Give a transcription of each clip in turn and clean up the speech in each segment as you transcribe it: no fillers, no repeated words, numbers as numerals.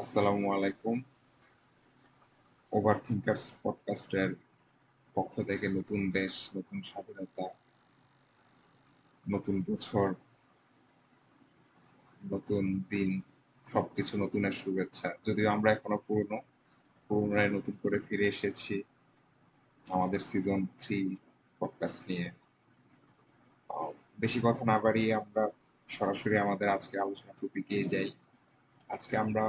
আসসালামু আলাইকুম। Over thinkers পডকাস্টের পক্ষ থেকে নতুন দেশ, নতুন স্বাধীনতা, নতুন বছর, নতুন দিন, সবকিছু নতুনের শুভেচ্ছা। যদিও আমরা এখনো পুনরায় নতুন করে ফিরে এসেছি আমাদের সিজন 3 পডকাস্ট নিয়ে। বেশি কথা না বাড়িয়ে আমরা সরাসরি আমাদের আজকে আলোচনা টপিকে যাই। আজকে আমরা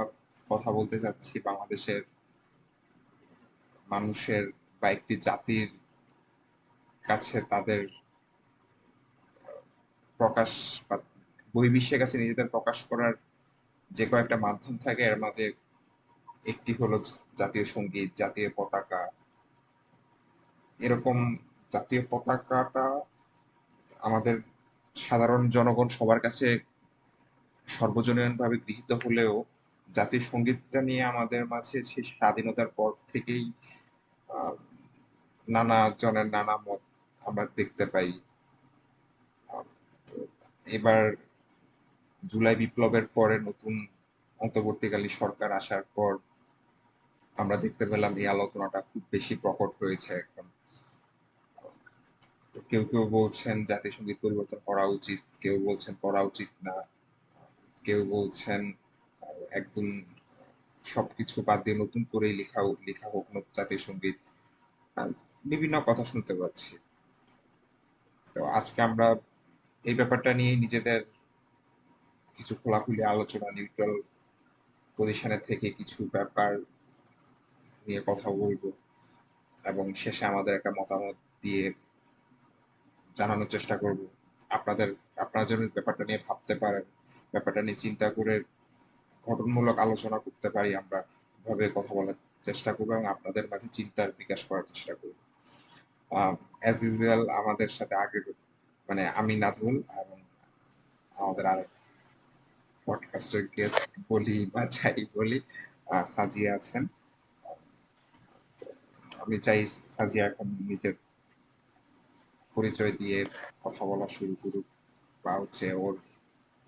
কথা বলতে চাচ্ছি বাংলাদেশের মানুষের বা একটি জাতির কাছে তাদের প্রকাশ বা বহির্বিশ্বের কাছে নিজেদের প্রকাশ করার যে কয়েকটা মাধ্যম থাকে এর মাঝে একটি হলো জাতীয় সঙ্গীত, জাতীয় পতাকা। এরকম জাতীয় পতাকাটা আমাদের সাধারণ জনগণ সবার কাছে সর্বজনীনভাবে গৃহীত হলেও জাতীয় সঙ্গীতটা নিয়ে আমাদের মাঝে সেই স্বাধীনতার পর থেকেই আহ, নানা জনের নানা মত আমরা দেখতে পাই। আহ, তো এবার জুলাই বিপ্লবের পরে নতুন অন্তর্বর্তীকালীন সরকার আসার পর আমরা দেখতে পেলাম এই আলোচনাটা খুব বেশি প্রকট হয়েছে এখন। তো কেউ কেউ বলছেন জাতীয় সঙ্গীত পরিবর্তন করা উচিত, কেউ বলছেন করা উচিত না, কেউ বলছেন একদম সবকিছু বাদ দিয়ে নতুন করেই লেখা হোক নতুন জাতীয় সঙ্গীত। আহ, বিভিন্ন কথা শুনতে পাচ্ছি। তো আজকে আমরা এই ব্যাপারটা নিয়ে নিজেদের কিছু খোলাখুলি আলোচনা, নিউট্রাল পজিশনে থেকে কিছু ব্যাপার নিয়ে কথা বলবো এবং শেষে আমাদের একটা মতামত দিয়ে জানানোর চেষ্টা করব। আপনাদের আপনারা যেন ব্যাপারটা নিয়ে ভাবতে পারেন, ব্যাপারটা নিয়ে চিন্তা করে গঠনমূলক আলোচনা করতে পারি, আমরা ভাবে কথা বলার চেষ্টা করবো এবং আপনাদের মাঝে চিন্তার বিকাশ করার চেষ্টা করব। অ্যাজ ইউজুয়াল আমাদের সাথে আগে মানে আমি নাজমুল এবং আমাদের আরেক পডকাস্টের গেস্ট বলি বা যাই বলি সাজিয়া আছেন। আমি চাই সাজিয়া এখন নিজের পরিচয় দিয়ে কথা বলা শুরু করুক বা হচ্ছে ওর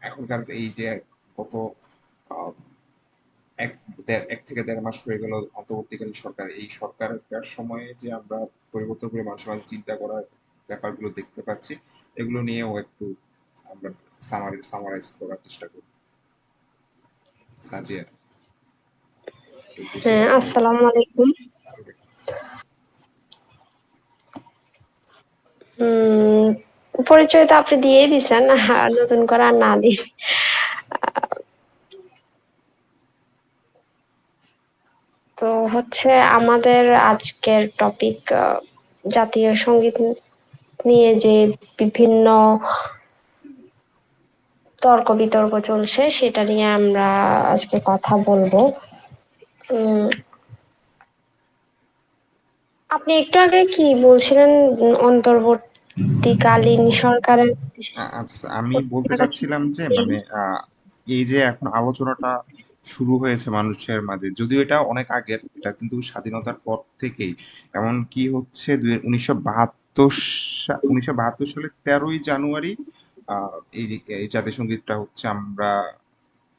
এখনকার এই যে গত আহ, এক থেকে দেড় মাস হয়ে গেল অন্তর্বর্তীকালীন সরকার, এই সরকারের সময়ে যে আমরা পরিবর্তন করে মানুষের মাঝে চিন্তা করার ব্যাপারগুলো দেখতে পাচ্ছি, এগুলো নিয়েও একটু আমরা সামারাইজ করার চেষ্টা করি। সাজিয়া, একটু বেশি হ্যাঁ, কথা বলবো। আসসালামু আলাইকুম। উম পরিচয় তো আপনি দিয়েই দিছেন, আর নতুন করে আর না দিই। তো হচ্ছে আমাদের আজকের টপিক জাতীয় সঙ্গীত নিয়ে যে বিভিন্ন তর্ক বিতর্ক চলছে সেটা নিয়ে আমরা আজকে কথা বলবো। উম আপনি একটু আগে কি বলছিলেন? অন্তর্বর্তীকালীন সরকারের আচ্ছা আচ্ছা, আমি বলতে চাচ্ছিলাম যে মানে এই যে এখন আলোচনাটা শুরু হয়েছে মানুষের মাঝে, যদিও এটা অনেক আগের, এটা কিন্তু স্বাধীনতার পর থেকেই এমন কি হচ্ছে 1972 সালে 13ই জানুয়ারি আহ এই এই জাতীয় সঙ্গীতটা হচ্ছে আমরা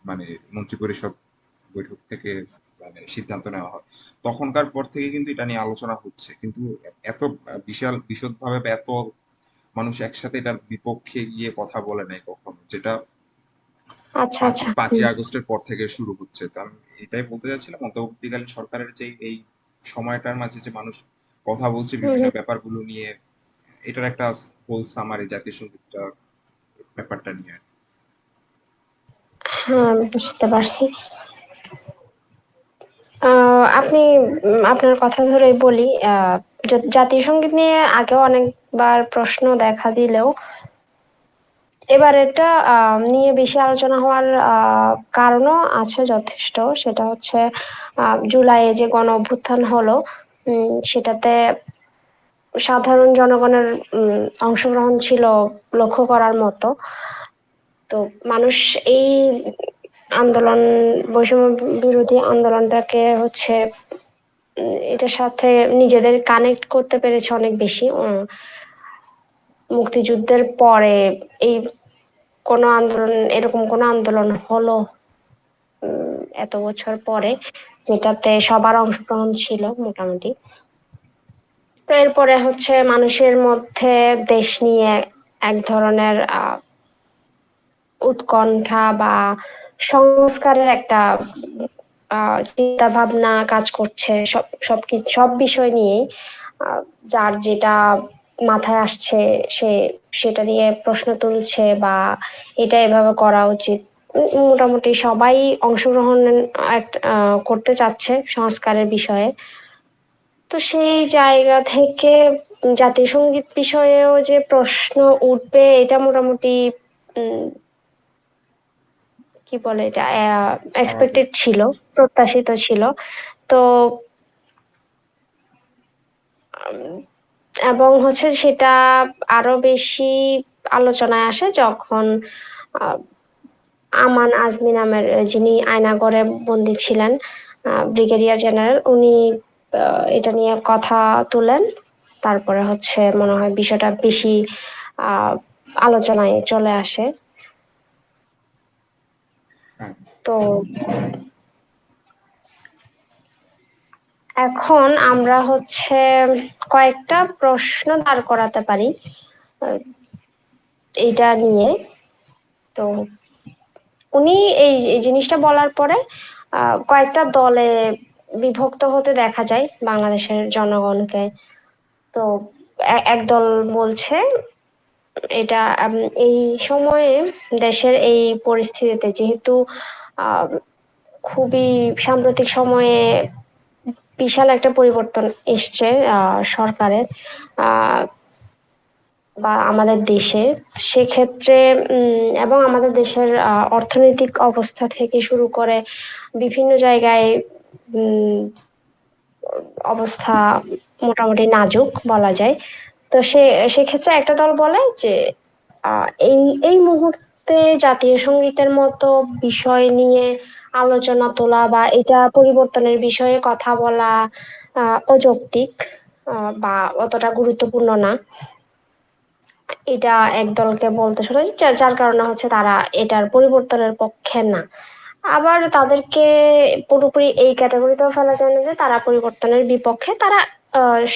মানে মন্ত্রিপরিষদ বৈঠক থেকে মানে সিদ্ধান্ত নেওয়া হয়। তখনকার পর থেকে কিন্তু এটা নিয়ে আলোচনা হচ্ছে, কিন্তু এত বিশাল বিশদভাবে বা এত মানুষ একসাথে এটার বিপক্ষে গিয়ে কথা বলে নাই কখনো, যেটা আচ্ছা আচ্ছা। পাঁচই আগস্টের পর থেকে শুরু হচ্ছে। তো আমি এটাই বলতে চাচ্ছিলাম, অন্তর্বর্তীকালীন সরকারের যে এই সময়টার মাঝে যে মানুষ কথা বলছে হুম বিভিন্ন হুম। ব্যাপারগুলো নিয়ে, এটার একটা হোল সামারি জাতীয় সঙ্গীতটা ব্যাপারটা নিয়ে। হ্যাঁ, বুঝতে পারছি। আপনি আপনার কথা ধরেই বলি, জাতীয় সঙ্গীত নিয়ে আগেও অনেকবার প্রশ্ন দেখা দিলেও এবার এটা নিয়ে বেশি আলোচনা হওয়ার কারণও আছে যথেষ্ট। সেটা হচ্ছে জুলাইয়ে যে গণ অভ্যুত্থান হলো, সেটাতে সাধারণ জনগণের অংশগ্রহণ ছিল লক্ষ্য করার মতো। তো মানুষ এই আন্দোলন, বৈষম্য বিরোধী আন্দোলনটাকে হচ্ছে এটার সাথে নিজেদের কানেক্ট করতে পেরেছে অনেক বেশি। মুক্তিযুদ্ধের পরে এই কোনো আন্দোলন, এরকম কোনো আন্দোলন হলো এত বছর পরে, যেটাতে সবার অংশগ্রহণ ছিল মোটামুটি। তো এরপরে হচ্ছে মানুষের মধ্যে দেশ নিয়ে এক ধরনের উৎকণ্ঠা বা সংস্কারের একটা চিন্তা ভাবনা কাজ করছে, সব বিষয় নিয়েই। আহ, যার যেটা মাথায় আসছে সে সেটা নিয়ে প্রশ্ন তুলছে বা এটা এভাবে করা উচিত। মোটামুটি সবাই অংশগ্রহণ করতে চাচ্ছে সংস্কারের বিষয়ে। তো সেই জায়গা থেকে জাতীয় সঙ্গীত বিষয়েও যে প্রশ্ন উঠবে এটা মোটামুটি উম, কি বলে এটা, স্বাভাবিক। এক্সপেক্টেড ছিল, প্রত্যাশিত ছিল। তো উম, এবং হচ্ছে সেটা আরো বেশি আলোচনায় আসে যখন আহ, আমান আজমি নামের যিনি আয়নাগরে বন্দী ছিলেন, ব্রিগেডিয়ার জেনারেল, উনি এটা নিয়ে কথা তুলেন। তারপরে হচ্ছে মনে হয় বিষয়টা বেশি আহ আলোচনায় চলে আসে। হ্যাঁ। তো এখন আমরা হচ্ছে কয়েকটা প্রশ্ন দাঁড় করাতে পারি আহ, এইটা নিয়ে। তো উনি এই জিনিসটা বলার পরে কয়েকটা দলে বিভক্ত হতে দেখা যায় বাংলাদেশের জনগণকে। তো একদল বলছে এটা এই সময়ে দেশের এই পরিস্থিতিতে, যেহেতু আহ, খুবই সাম্প্রতিক সময়ে বিশাল একটা পরিবর্তন এসছে সরকারের আহ, বা আমাদের দেশে, সেক্ষেত্রে এবং আমাদের দেশের অর্থনৈতিক অবস্থা থেকে শুরু করে বিভিন্ন জায়গায় উম, অবস্থা মোটামুটি নাজুক বলা যায়। তো সেক্ষেত্রে একটা দল বলে যে এই এই মুহূর্তে জাতীয় সঙ্গীতের মতো বিষয় নিয়ে আলোচনা তোলা বা এটা পরিবর্তনের বিষয়ে কথা বলা অযৌক্তিক বা অতটা গুরুত্বপূর্ণ না। এটা একদলকে বলতে শোনা যায়, যার কারণে হচ্ছে তারা এটার পরিবর্তনের পক্ষে না। আবার তাদেরকে পুরোপুরি এই ক্যাটাগরিতেও ফেলা যায় না যে তারা পরিবর্তনের বিপক্ষে। তারা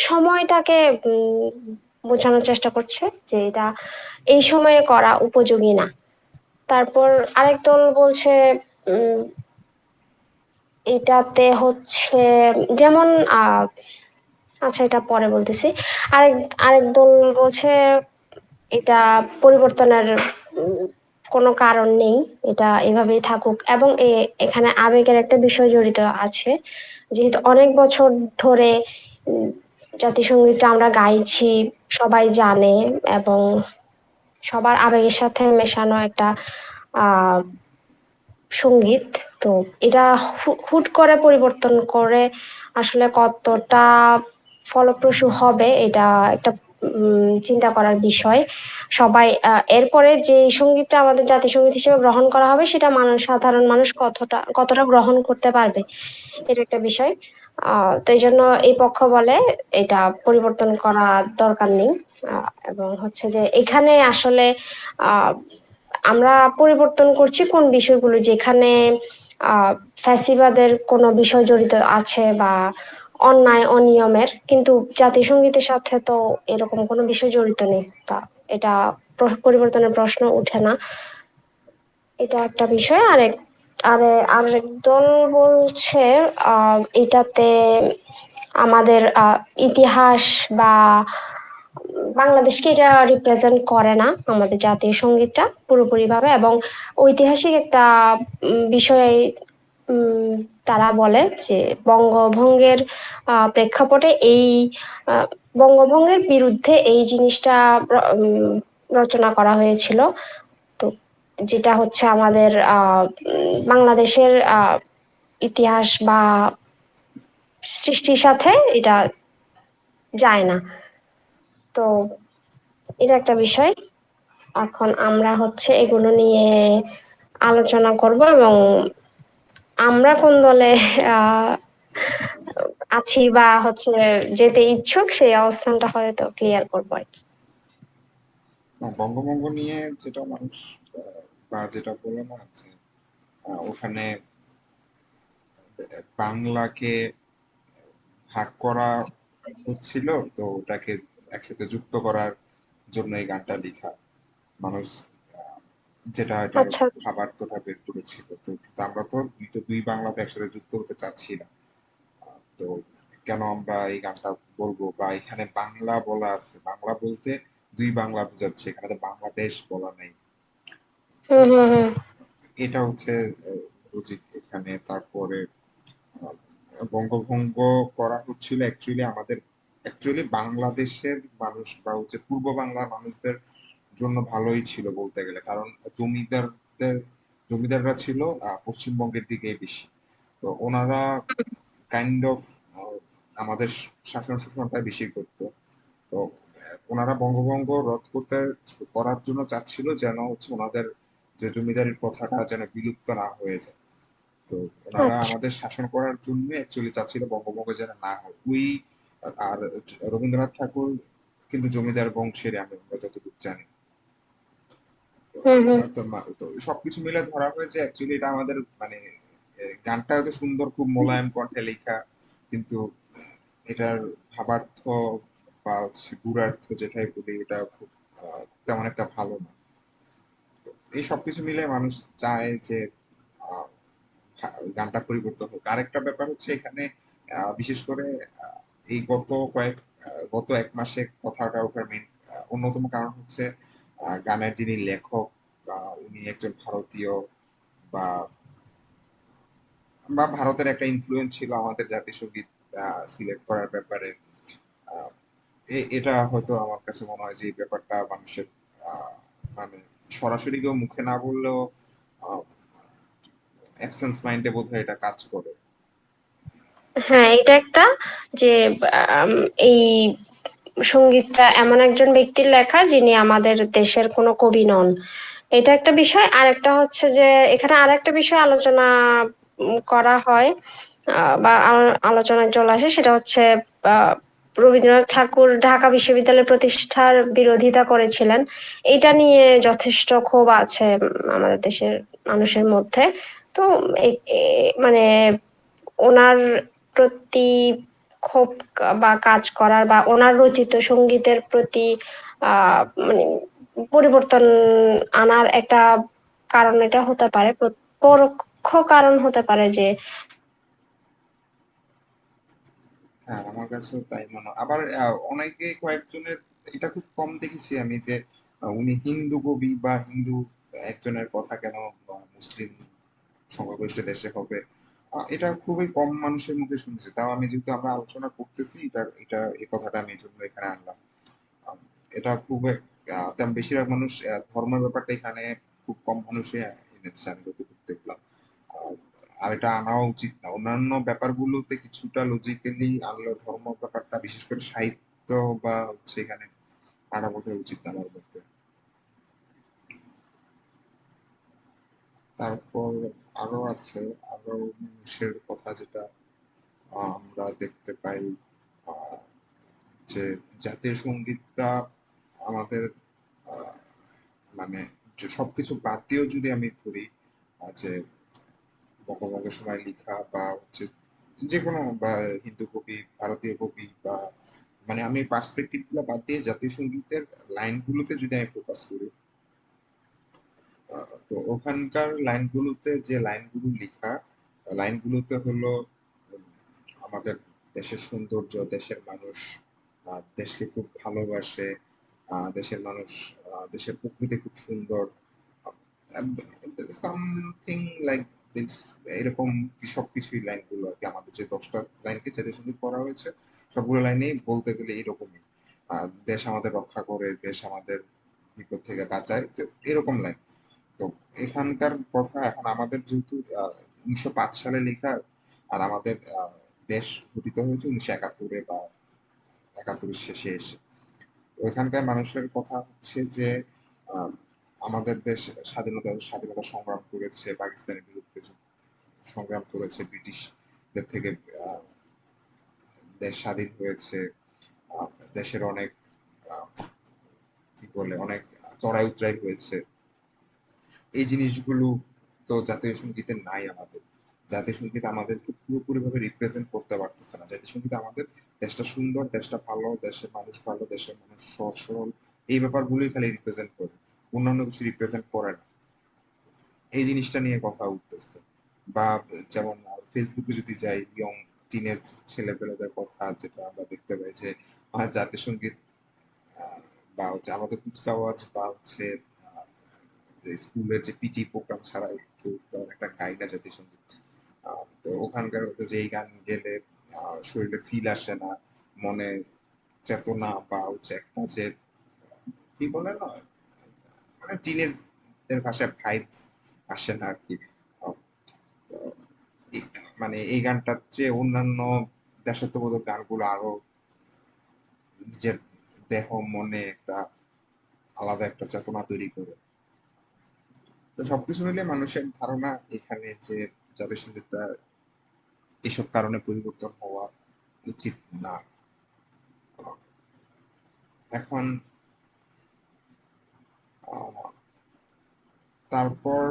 সময়টাকে বোঝানোর চেষ্টা করছে যে এটা এই সময়ে করা উপযোগী না। তারপর আরেক দল বলছে উম এটাতে হচ্ছে যেমন আচ্ছা এটা পরে বলতেছি। আরেক আরেক দল বলছে এটা পরিবর্তনের উম, কোনো কারণ নেই, এটা এভাবেই থাকুক। এবং এখানে আবেগের একটা বিষয় জড়িত আছে, যেহেতু অনেক বছর ধরে উম, জাতীয় সঙ্গীতটা আমরা গাইছি, সবাই জানে, এবং সবার আবেগের সাথে মেশানো একটা আহ সঙ্গীত। তো এটা হুট করে পরিবর্তন করে আসলে কতটা ফলপ্রসূ হবে এটা একটা চিন্তা করার বিষয়। সবাই এরপরে যে সঙ্গীতটা আমাদের জাতীয় সঙ্গীত হিসেবে গ্রহণ করা হবে সেটা সাধারণ মানুষ কতটা গ্রহণ করতে পারবে, এটা একটা বিষয়। তো এই জন্য এই পক্ষ বলে এটা পরিবর্তন করা দরকার নেই। এবং হচ্ছে যে এখানে আসলে আহ আমরা পরিবর্তন করছি কোন বিষয়গুলো যেখানে ফ্যাসিবাদের কোনো বিষয় জড়িত আছে বা অন্যায় অনিয়মের, কিন্তু জাতীয় সঙ্গীতের সাথে তো এরকম কোনো বিষয় জড়িত নেই। তা এটা পরিবর্তনের প্রশ্ন উঠে না, এটা একটা বিষয়। আরেক দল বলছে এটাতে আমাদের ইতিহাস বা বাংলাদেশকে এটা রিপ্রেজেন্ট করে না, আমাদের জাতীয় সঙ্গীতটা পুরোপুরি ভাবে। এবং ঐতিহাসিক একটা বিষয় উম, তারা বলে যে বঙ্গভঙ্গের প্রেক্ষাপটে এই আহ, বঙ্গভঙ্গের বিরুদ্ধে এই জিনিসটা রচনা করা হয়েছিল। তো যেটা হচ্ছে আমাদের বাংলাদেশের ইতিহাস বা সৃষ্টির সাথে এটা যায় না। তো এটা একটা বিষয়। এখন আমরা হচ্ছে এগুলো নিয়ে আলোচনা করব এবং আমরা কোন দলে আহ আছি বা হচ্ছে যেতে ইচ্ছুক সেই অবস্থানটা হয়তো ক্লিয়ার করবো আর কি। না, বঙ্গভঙ্গ নিয়ে যেটা মানুষ বা যেটা বলে না যে ওখানে বাংলাকে ভাগ করা হচ্ছিল, তো ওটাকে একসাথে যুক্ত করার জন্য এই গানটা লেখা। মানুষ যেটা এটার আচ্ছা। ভাবার্থটা বের করেছিল, তো কিন্তু আমরা তো দুই বাংলাতে একসাথে যুক্ত হতে চাচ্ছি না। তো কেন আমরা এই গানটা বলবো, বা এখানে বাংলা বলা আছে, বাংলা বলতে দুই বাংলা বোঝাচ্ছে, এখানে তো বাংলাদেশ বলা নাই। হুম হুম হুম। এটা হচ্ছে লজিক এখানে। তারপরে আহ, বঙ্গভঙ্গ করা হচ্ছিল অ্যাকচুয়ালি আমাদের, অ্যাকচুয়ালি বাংলাদেশের মানুষ বা হচ্ছে পূর্ব বাংলার মানুষদের জন্য ভালোই ছিল বলতে গেলে, কারণ জমিদারদের জমিদাররা ছিল পশ্চিমবঙ্গের দিকে বেশি। তো ওনারা কাইন্ড অফ আমাদের শাসন শোষণটা বেশি করতো। তো ওনারা বঙ্গভঙ্গ রদ করার জন্য চাচ্ছিল যেন হচ্ছে ওনাদের যে জমিদারির প্রথাটা যেন বিলুপ্ত না হয়ে যায়। তো ওনারা আচ্ছা। আমাদের শাসন করার জন্য অ্যাকচুয়ালি চাচ্ছিল বঙ্গভঙ্গ যেন না হয়। আর রবীন্দ্রনাথ ঠাকুর কিন্তু জমিদার বংশের, আমরা যতটুকু জানি। তো হুম হুম। তো সবকিছু মিলে ধরা হয় যে অ্যাকচুয়ালি এটা আমাদের মানে গানটা এত সুন্দর, খুব মোলায়েম কণ্ঠে লেখা, কিন্তু এটার ভাবার্থ বা হচ্ছে গুড়ার্থ যেটাই বলি, এটা খুব তেমন একটা ভালো না। তো এই সবকিছু মিলে মানুষ চায় যে আহ, গানটা পরিবর্তন হোক। আরেকটা ব্যাপার হচ্ছে এখানে বিশেষ করে এই গত এক মাসে কথাটা ওঠার মেন অন্যতম কারণ হচ্ছে গানের যিনি লেখক, উনি একজন ভারতীয়, বা ভারতের একটা ইনফ্লুয়েন্স ছিল আমাদের জাতীয় সঙ্গীত সিলেক্ট করার ব্যাপারে। আহ, এটা হয়তো আমার কাছে মনে হয় যে এই ব্যাপারটা মানুষের আহ, মানে সরাসরি কেউ মুখে না বললেও অ্যাবসেন্স মাইন্ডে বোধহয় এটা কাজ করে। হ্যাঁ, এটা একটা যে আম, এই সঙ্গীতটা এমন একজন ব্যক্তির লেখা যিনি আমাদের দেশের কোনো কবি নন। এটা একটা বিষয়। আর একটা হচ্ছে যে এখানে আর একটা বিষয় আলোচনা করা হয়, বা আলোচনায় চলে আসে, সেটা হচ্ছে আহ, রবীন্দ্রনাথ ঠাকুর ঢাকা বিশ্ববিদ্যালয় প্রতিষ্ঠার বিরোধিতা করেছিলেন। এটা নিয়ে যথেষ্ট ক্ষোভ আছে আমাদের দেশের মানুষের মধ্যে। তো মানে ওনার প্রতি ক্ষোভ বা কাজ করার, বা ওনার রচিত সঙ্গীতের প্রতি মানে পরিবর্তন আনার একটা কারণ এটা হতে পারে, পরোক্ষ কারণ হতে পারে যে হ্যাঁ, আমার কাছেও তাই মনে হয়। আবার কয়েকজনের এটা খুব কম দেখেছি আমি যে উনি হিন্দু কবি বা হিন্দু একজনের কথা কেন মুসলিম সংখ্যাগরিষ্ঠ দেশে হবে। এটা খুবই কম মানুষের মুখে শুনছি। তাও আমি, যেহেতু আমরা আলোচনা করতেছি, এই কথাটা আমি এই জন্য এখানে আনলাম। আম, এটা খুব তেমন বেশিরভাগ মানুষ ধর্মের ব্যাপারটা এখানে খুব কম মানুষই এনেছে আমি যতটুকু দেখলাম। আহ, আর এটা আনাও উচিত না। অন্যান্য ব্যাপারগুলোতে কিছুটা লজিক্যালি আনলেও ধর্ম ব্যাপারটা, বিশেষ করে সাহিত্য বা হচ্ছে এখানে আনা বোধহয় উচিত না আমার মধ্যে। তারপর আরো আছে, আরো মানুষের কথা যেটা আমরা দেখতে পাই, আহ, যে জাতীয় সঙ্গীতটা আমাদের আহ, মানে সবকিছু বাদ দিয়েও যদি আমি ধরি, যে বঙ্গভঙ্গের সময় লেখা বা হচ্ছে যে কোনো, বা হিন্দু কবি, ভারতীয় কবি, বা মানে আমি পার্সপেক্টিভ গুলো বাদ দিয়ে জাতীয় সঙ্গীতের লাইনগুলোতে যদি আমি ফোকাস করি, তো ওখানকার লাইনগুলোতে যে লাইনগুলো লেখা, লাইনগুলোতে হলো উম, আমাদের দেশের সৌন্দর্য, দেশের মানুষ দেশকে খুব ভালোবাসে, দেশের মানুষ, দেশের প্রকৃতি খুব সুন্দর, সামথিং লাইক দিস, এরকম কি সবকিছুই লাইনগুলো আর কি। আমাদের যে 10টা লাইনকে জাতীয় সঙ্গীত করা হয়েছে, সবগুলো লাইনেই বলতে গেলে এরকমই। দেশ আমাদের রক্ষা করে, দেশ আমাদের বিপদ থেকে বাঁচায়, এরকম লাইন। তো এখানকার কথা, এখন আমাদের যেহেতু 1905 সালে লেখা, আর আমাদের দেশ গঠিত হয়েছে 1971-এ বা 71-এর শেষে এসে। তো এখানকার মানুষের কথা হচ্ছে যে আহ, আমাদের দেশ স্বাধীনতা সংগ্রাম করেছে, পাকিস্তানের বিরুদ্ধে সংগ্রাম করেছে, ব্রিটিশদের থেকে আহ, দেশ স্বাধীন হয়েছে। দেশের অনেক আহ, কি বলে, অনেক চড়াই উতরাই হয়েছে। এই জিনিসগুলো তো জাতীয় সঙ্গীতে নাই আমাদের। জাতীয় সঙ্গীত আমাদেরকে পুরোপুরিভাবে রিপ্রেজেন্ট করতে পারতেছে না। জাতীয় সঙ্গীত আমাদের দেশটা সুন্দর, দেশটা ভালো, দেশের মানুষ ভালো, দেশের মানুষ সহজ সরল, এই ব্যাপারগুলোই খালি রিপ্রেজেন্ট করে, অন্যান্য কিছু রিপ্রেজেন্ট করে না। এই জিনিসটা নিয়ে কথা উঠতেছে। বা যেমন ফেসবুকে যদি যাই, ইয়ং টিনেজ ছেলেপেলেদের কথা যেটা আমরা দেখতে পাই যে জাতীয় সঙ্গীত বা হচ্ছে আমাদের কুচকাওয়াজ বা হচ্ছে যে স্কুলের যে পিটি প্রোগ্রাম ছাড়া কেউ তেমন একটা গায় না জাতীয় সঙ্গীত। তো ওখানকার হতো যে এই গান গেলে শরীরে ফিল আসে না, মনে চেতনা বা হচ্ছে একটা যে কি বলে না, মানে টিনেজদের ভাষায় ভাইবস আসে না আর কি। আহ, তো মানে এই গানটার চেয়ে অন্যান্য দেশাত্মবোধক গানগুলো আরো নিজের দেহ মনে একটা আলাদা একটা চেতনা তৈরি করে। তো সবকিছু মিলে মানুষের ধারণা এখানে যে জাতীয় সঙ্গীতটা এসব কারণে পরিবর্তন হওয়া উচিত না। এখন আহ, তারপর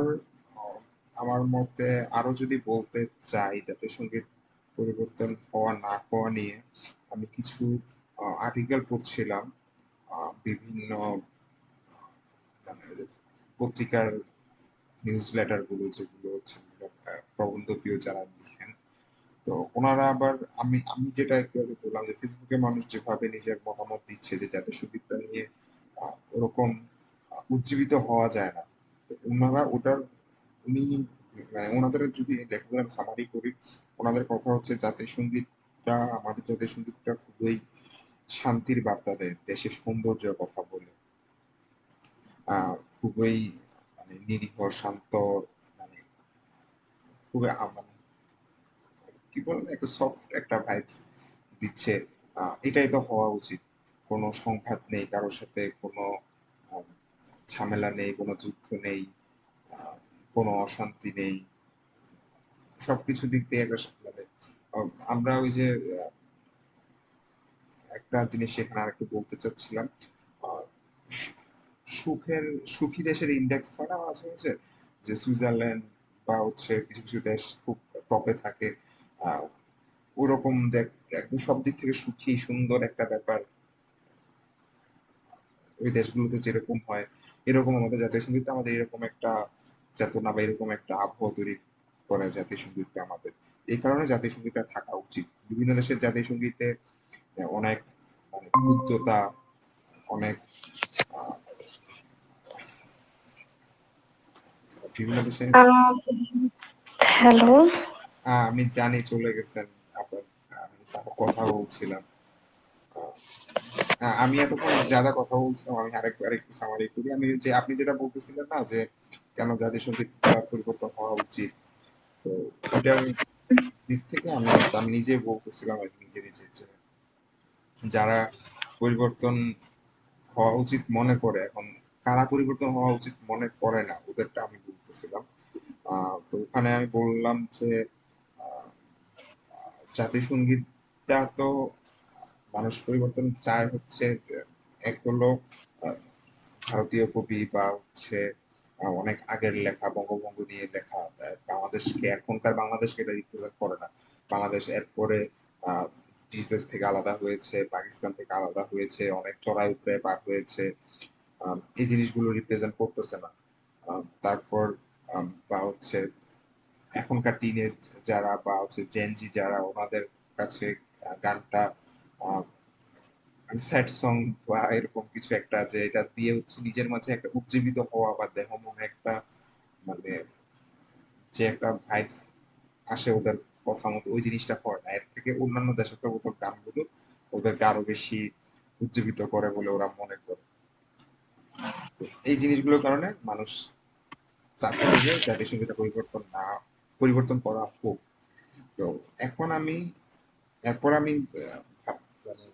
আহ, আমার মতে আরো যদি বলতে চাই জাতীয় সঙ্গীত পরিবর্তন হওয়া না হওয়া নিয়ে, আমি কিছু আর্টিকেল পড়ছিলাম বিভিন্ন মানে পত্রিকার নিউজ লেটার গুলো যেগুলো হচ্ছে প্রবন্ধকীয় যারা লিখেন। তো ওনারা আবার আমি আমি যেটা একটু আগে বললাম যে ফেসবুকে মানুষ যেভাবে নিজের মতামত দিচ্ছে যে জাতীয় সঙ্গীতটা নিয়ে ওরকম উজ্জীবিত হওয়া যায় না। তো ওনারা ওটার উনি মানে ওনাদের যদি লেখাগুলো আমি সামারি করি, ওনাদের কথা হচ্ছে জাতীয় সঙ্গীতটা আমাদের জাতীয় সঙ্গীতটা খুবই শান্তির বার্তা দেয়, দেশের সৌন্দর্যের কথা বলে, খুবই মানে নিরীহ শান্ত, মানে খুবই মানে কি বলবো একটা সফট একটা ভাইবস দিচ্ছে। এটাই তো হওয়া উচিত। কোনো সংঘাত নেই কারোর সাথে, কোনো আহ, ঝামেলা নেই, কোনো যুদ্ধ নেই, আহ, কোনো অশান্তি নেই, সবকিছু দিক দিয়ে একটা মানে আমরা ওই যে একটা জিনিস সেখানে আর একটু বলতে চাচ্ছিলাম। আহ, সু- সুখের সুখী দেশের ইন্ডেক্স হয় না মাঝে মাঝে, যে সুইজারল্যান্ড বা হচ্ছে কিছু কিছু দেশ খুব টপে থাকে, আহ ওরকম যে একদম সব দিক থেকে সুখী সুন্দর একটা ব্যাপার ওই দেশগুলোতে যেরকম হয়, এরকম আমাদের জাতীয় সঙ্গীতটা আমাদের এরকম একটা চেতনা বা এরকম একটা আবহাওয়া তৈরি করে জাতীয় সঙ্গীতটা আমাদের। এই কারণে জাতীয় সঙ্গীতটা থাকা উচিত। বিভিন্ন দেশের জাতীয় সঙ্গীতে অনেক মানে উদ্যতা, অনেক আহ, বিভিন্ন দেশে হ্যালো। আমি জানি চলে গেছেন আপনার, আমি তার কথা বলছিলাম। আহ, আমি এতক্ষণ যা যা কথা বলছিলাম আমি আরেকবার একটু সামারি করি। আমি যে আপনি যেটা বলতেছিলেন না যে কেন জাতীয় সঙ্গীতটা পরিবর্তন হওয়া উচিত, তো ওইটার দিক থেকে আমি আমি নিজে বলতেছিলাম আর কি, নিজে নিজে যে যারা পরিবর্তন হওয়া উচিত মনে করে, এখন কারা পরিবর্তন হওয়া উচিত মনে করে না ওদেরটা আমি বলতেছিলাম। তো ওখানে আমি বললাম যে আহ, জাতীয় সঙ্গীতটা তো মানুষ পরিবর্তন চায় হচ্ছে এক হলো আহ, ভারতীয় কবি বা হচ্ছে অনেক আগের লেখা বঙ্গবন্ধু নিয়ে লেখা বাংলাদেশকে, এখনকার বাংলাদেশকে এটা রিপ্রেজেন্ট করে না। বাংলাদেশ এরপরে ব্রিটিশ দেশ থেকে আলাদা হয়েছে, পাকিস্তান থেকে আলাদা হয়েছে, অনেক চড়াই উতরাই পার হয়েছে, এই জিনিসগুলো রিপ্রেজেন্ট করতেছে না। তারপর বা হচ্ছে এখনকার টিনেজ যারা বা হচ্ছে জেনজি যারা, ওনাদের কাছে গানটা স্যাড সং বা এরকম কিছু একটা, যে এটা দিয়ে হচ্ছে নিজের মাঝে একটা উজ্জীবিত হওয়া বা দেহ মনে একটা মানে যে একটা ভাইবস আসে ওদের কথা মতো, ওই জিনিসটা হয় না। এর থেকে অন্যান্য দেশাত্মবোধক গানগুলো ওদেরকে আরো বেশি উজ্জীবিত করে বলে ওরা মনে করে। তো এই জিনিসগুলোর কারণে মানুষ চাচ্ছে যে জাতীয় সঙ্গীতটা পরিবর্তন করা হোক। তো এখন আমি এরপর আমি মানে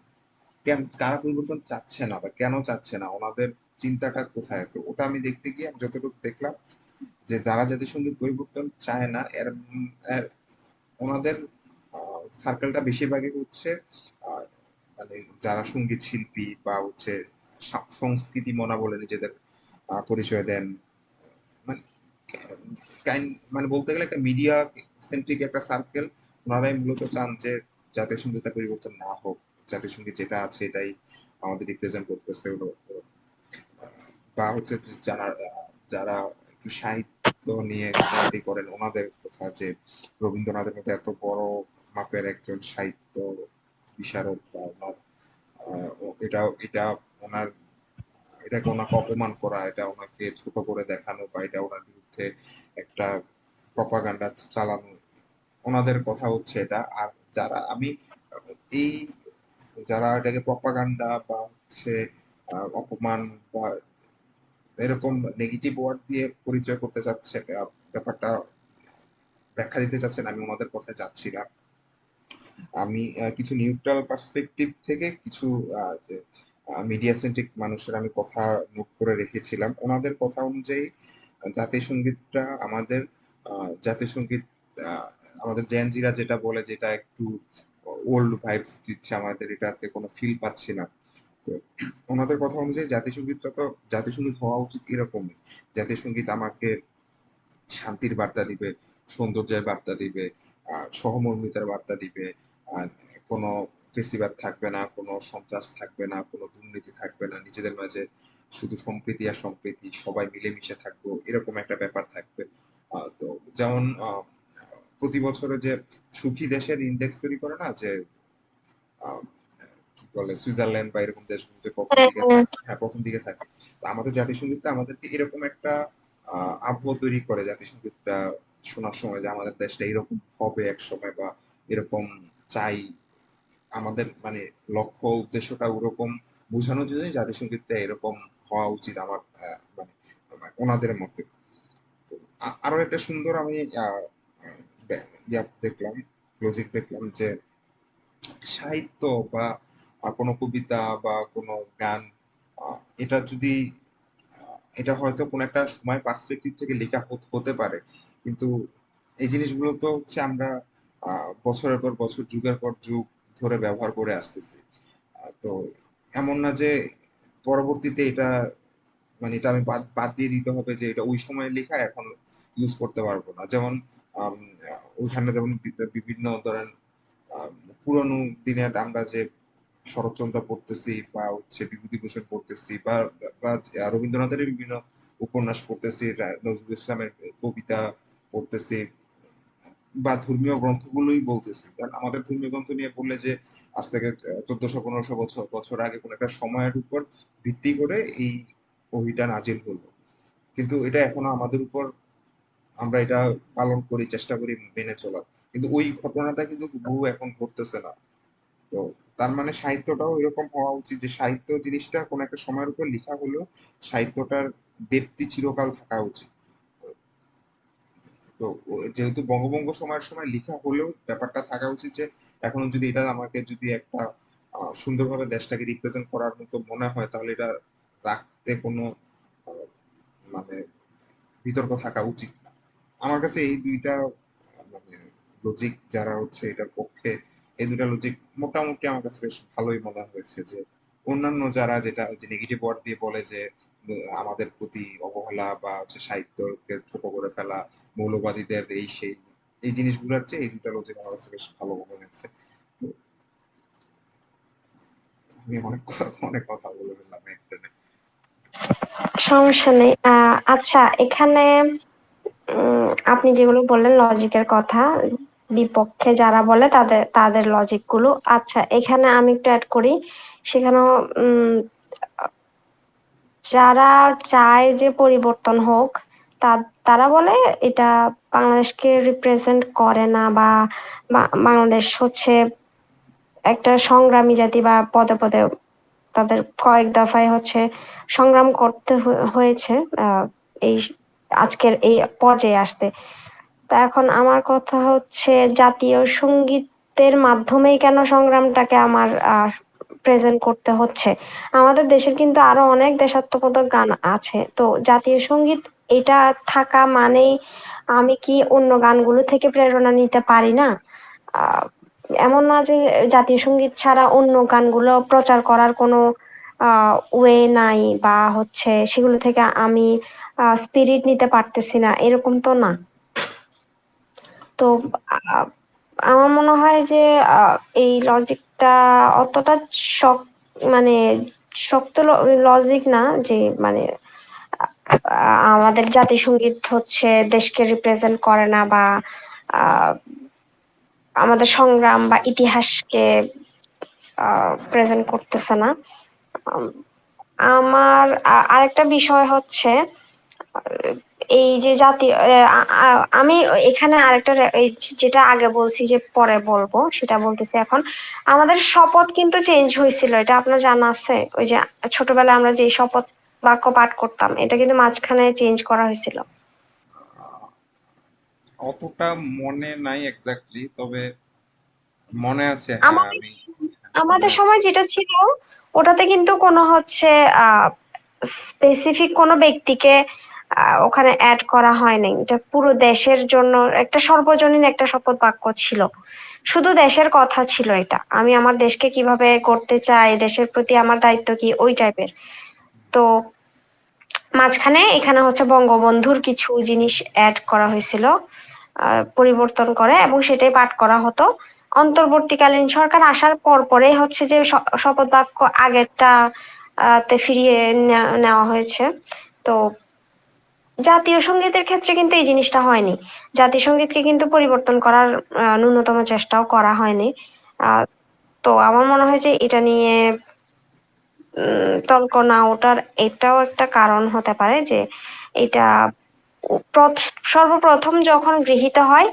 কারা পরিবর্তন চাচ্ছে না বা কেন চাচ্ছে না, ওনাদের চিন্তাটা কোথায়, তো ওটা আমি দেখতে গিয়ে আমি যতটুকু দেখলাম যে যারা জাতিসংগীত পরিবর্তন চায় না এর ওনাদের সার্কেলটা বেশিরভাগই হচ্ছে আহ, মানে যারা সঙ্গীত শিল্পী বা হচ্ছে সংস্কৃতি মনা বলে নিজেদের পরিচয় দেন, মানে মানে বলতে গেলে একটা মিডিয়া সেন্ট্রিক একটা সার্কেল। ওনারাই মূলত চান যে জাতীয় সঙ্গীতটা পরিবর্তন না হোক, জাতীয় সঙ্গীত যেটা আছে এটাই আমাদের রিপ্রেজেন্ট করতেছে। বা হচ্ছে যে যারা যারা একটু সাহিত্য নিয়ে ঘাটাঘাটি করেন ওনাদের কথা, যে রবীন্দ্রনাথের মতো এত বড় মাপের একজন সাহিত্য বিশারদ বা ওনার এটা এটা ওনার এটাকে ওনাকে অপমান করা, এটা ওনাকে ছোট করে দেখানো বা এটা ওনার বিরুদ্ধে একটা প্রপাগান্ডা চালানো, ওনাদের কথা হচ্ছে এটা। আর যারা আমি এই যারা এটাকে প্রপাগান্ডা বা হচ্ছে অপমান বা এরকম নেগেটিভ ওয়ার্ড দিয়ে পরিচয় করতে চাচ্ছে, ব্যাপারটা ব্যাখ্যা দিতে চাচ্ছেন, আমি ওনাদের কথায় যাচ্ছি না। আমি কিছু নিউট্রাল পার্সপেক্টিভ থেকে কিছু মিডিয়া সেন্ট্রিক মানুষের আমি কথা নোট করে রেখেছিলাম। ওনাদের কথা অনুযায়ী জাতীয় সঙ্গীতটা আমাদের জাতীয় সঙ্গীত আহ, আমাদের জেনজিরা যেটা বলে, যেটা একটু ওল্ড ভাইবস দিচ্ছে আমাদের, এটাতে কোনো ফিল পাচ্ছি না। তো ওনাদের কথা অনুযায়ী জাতীয় সঙ্গীতটা তো জাতীয় সঙ্গীত হওয়া উচিত এরকমই। জাতীয় সঙ্গীত আমাকে শান্তির বার্তা দিবে, সৌন্দর্যের বার্তা দিবে, সহমর্মিতার বার্তা দিবে। আর কোনো ফেসিবাদ থাকবে না, কোনো সন্ত্রাস থাকবে না, কোনো দুর্নীতি থাকবে না, নিজেদের মাঝে শুধু সম্প্রীতি আর সম্প্রীতি, সবাই মিলেমিশে থাকবো, এরকম একটা ব্যাপার থাকবে। তো যেমন প্রতি বছরে যে সুখী দেশের ইন্ডেক্স তৈরি করে না, যে আহ, কি বলে সুইজারল্যান্ড বা এরকম দেশগুলোতে প্রথম হ্যাঁ, দিকে হ্যাঁ। থাকে, হ্যাঁ প্রথম দিকে থাকে। তো আমাদের জাতীয় সঙ্গীতটা আমাদেরকে এরকম একটা আবহ তৈরি করে, জাতীয় সঙ্গীতটা শোনার সময়, যে আমাদের দেশটা এরকম হবে এক সময় বা এরকম চাই, আমাদের মানে লক্ষ্য উদ্দেশ্যটা ওরকম বোঝানোর জন্য জাতীয় সঙ্গীতটা এরকম হওয়া উচিত আমার মানে ওনাদের মতে। তো আরো একটা সুন্দর আমি দেখলাম, লজিক দেখলাম যে সাহিত্য বা কোনো কবিতা বা কোনো গান, এটা যদি এটা হয়তো কোনো একটা সময় পার্সপেক্টিভ থেকে লেখা হতে পারে, কিন্তু এই জিনিসগুলো তো হচ্ছে আমরা বছরের পর বছর, যুগের পর যুগ ধরে ব্যবহার করে আসতেছি। তো এমন না যে পরবর্তীতে এটা মানে এটা আমি বাদ বাদ দিয়ে দিতে হবে, যে এটা ওই সময় লেখা এখন ইউজ করতে পারবো না। যেমন আম, ওইখানে যেমন বিভিন্ন ধরেন আম, পুরোনো দিনের আমরা যে শরৎচন্দ্র পড়তেছি বা হচ্ছে বিভূতিভূষণ পড়তেছি বা বা রবীন্দ্রনাথের বিভিন্ন উপন্যাস পড়তেছি, নজরুল ইসলামের কবিতা পড়তেছি বা ধর্মীয় গ্রন্থগুলোই বলতেছি, কারণ আমাদের ধর্মীয় গ্রন্থ নিয়ে বললে যে আজ থেকে 1400-1500 বছর বছর আগে কোনো একটা সময়ের উপর ভিত্তি করে এই বহিটা নাজিল হলো, কিন্তু এটা এখনো আমাদের উপর, আমরা এটা পালন করি, চেষ্টা করি মেনে চলার, কিন্তু ওই ঘটনাটা কিন্তু হুবহু এখন ঘটতেছে না। তো তার মানে সাহিত্যটাও এরকম হওয়া উচিত, যে সাহিত্য জিনিসটা কোনো একটা সময়ের উপর লেখা হলেও সাহিত্যটার ব্যক্তি চিরকাল থাকা উচিত। তো যেহেতু বঙ্গভঙ্গ সময়ের সময় লেখা হলেও ব্যাপারটা থাকা উচিত যে এখনো যদি এটা আমাকে যদি একটা সুন্দরভাবে দেশটাকে রিপ্রেজেন্ট করার মতো মনে হয়, তাহলে এটা রাখতে কোনো আহ, মানে বিতর্ক থাকা উচিত না। আমার কাছে এই দুইটা মানে লজিক, যারা হচ্ছে এটার পক্ষে, এই দুটা লজিক মোটামুটি আমার কাছে বেশ ভালোই মনে হয়েছে। যে অন্যান্য যারা যেটা যে নেগেটিভ ওয়ার্ড দিয়ে বলে যে আমাদের প্রতি অবহেলা বা হচ্ছে সাহিত্যকে ছোট করে ফেলা, মৌলবাদীদের এই সেই, এই জিনিসগুলোর চেয়ে এই দুটা লজিক আমার কাছে বেশ ভালো মনে হয়েছে। তো আমি অনেক কথা বলে ফেললাম একটা। সমস্যা নেই। আচ্ছা, এখানে আপনি যেগুলো বললেন লজিকের কথা, বিপক্ষে যারা বলে তাদের তাদের লজিক গুলো, আচ্ছা এখানে আমি একটু অ্যাড করি। সেখানেও যারা চায় যে পরিবর্তন হোক, তারা বলে এটা বাংলাদেশকে রিপ্রেজেন্ট করে না, বা বাংলাদেশ হচ্ছে একটা সংগ্রামী জাতি, বা পদে পদে তাদের কয়েক দফায় হচ্ছে সংগ্রাম করতে হয়েছে এই আজকের এই পর্যায়ে আসতে। তা এখন আমার কথা হচ্ছে, জাতীয় সঙ্গীতের মাধ্যমেই কেন সংগ্রামটাকে আমার প্রেজেন্ট করতে হচ্ছে? আমাদের দেশের কিন্তু আরো অনেক দেশাত্মবোধক গান আছে, তো জাতীয় সঙ্গীত এটা থাকা মানেই আমি কি অন্য গানগুলো থেকে প্রেরণা নিতে পারি না? আহ এমন না যে জাতীয় সঙ্গীত ছাড়া অন্য গানগুলো প্রচার করার কোনো ওয়ে নাই, বা হচ্ছে সেগুলো থেকে আমি স্পিরিট নিতে পারতেছি না, এরকম তো না। তো আহ, আমার মনে হয় যে এই লজিকটা অতটা শক মানে শক্ত লজিক না, যে মানে আমাদের জাতীয় সঙ্গীত হচ্ছে দেশকে রিপ্রেজেন্ট করে না, বা আহ, আমাদের সংগ্রাম বা ইতিহাসকে প্রেজেন্ট করতেছে না। উম, আমার আরেকটা বিষয় হচ্ছে এই যে জাতীয় আমি এখানে আরেকটা এই যেটা আগে বলছি যে পরে বলবো, সেটা বলতেছি এখন। আমাদের শপথ কিন্তু চেঞ্জ হয়েছিল, এটা আপনার জানা আছে? ওই যে ছোটবেলায় আমরা যে শপথ বাক্য পাঠ করতাম, এটা কিন্তু মাঝখানে চেঞ্জ করা হয়েছিল। আহ, অতটা মনে নাই এক্স্যাক্টলি, তবে মনে আছে, হ্যাঁ আমাদের আমি, হ্যাঁ, মনে আমাদের আছে। সময় যেটা ছিল, ওটাতে কিন্তু কোনো হচ্ছে আহ স্পেসিফিক কোনো ব্যক্তিকে ওখানে অ্যাড করা হয়নি। এটা পুরো দেশের জন্য একটা সর্বজনীন একটা শপথ বাক্য ছিল, শুধু দেশের কথা ছিল। এটা আমি আমার দেশকে কিভাবে করতে চাই, দেশের প্রতি আমার দায়িত্ব কি, ওই টাইপের। তো মাঝখানে এখানে হচ্ছে বঙ্গবন্ধুর কিছু জিনিস অ্যাড করা হয়েছিল, পরিবর্তন করে, এবং সেটাই পাঠ করা হতো। অন্তর্বর্তীকালীন সরকার আসার পর পরেই হচ্ছে যে শপথ বাক্য আগেরটা তে ফিরিয়ে নেওয়া হয়েছে। তো জাতীয় সঙ্গীতের ক্ষেত্রে কিন্তু এই জিনিসটা হয়নি। জাতীয় সঙ্গীতকে কিন্তু পরিবর্তন করার ন্যূনতম চেষ্টাও করা হয়নি। আহ তো আমার মনে হয় যে এটা নিয়ে তর্ক না ওঠার এটাও একটা কারণ হতে পারে, যে এটা সর্বপ্রথম যখন গৃহীত হয়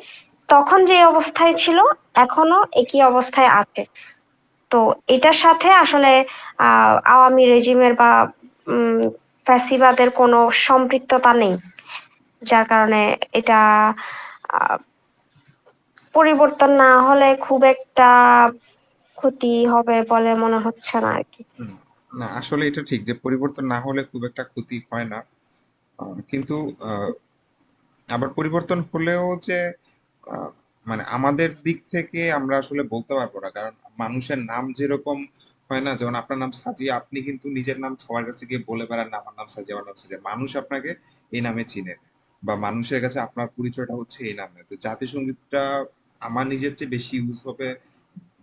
তখন যে অবস্থায় ছিল এখনো একই অবস্থায় আছে। তো এটার সাথে আসলে আওয়ামী রেজিমের বা উম, ফ্যাসিবাদের কোনো সম্পৃক্ততা নেই, যার কারণে এটা আহ, পরিবর্তন না হলে খুব একটা ক্ষতি হবে বলে মনে হচ্ছে না আর কি। হুম, না আসলে এটা ঠিক যে পরিবর্তন না হলে খুব একটা ক্ষতি হয় না। কিন্তু আহ, আবার পরিবর্তন হলেও যে আহ, মানে আমাদের দিক থেকে আমরা আসলে বলতে পারবো না, কারণ মানুষের নাম যেরকম হয় না, যেমন আপনার নাম সাজিয়া, আপনি কিন্তু নিজের নাম সবার কাছে গিয়ে বলে বেড়ান না আমার নাম সাজিয়া, আমার নাম সাজিয়া, মানুষ আপনাকে এই নামে চিনে, বা মানুষের কাছে আপনার পরিচয়টা হচ্ছে এই নামে। তো জাতীয় সঙ্গীতটা আমার নিজের চেয়ে বেশি ইউজ হবে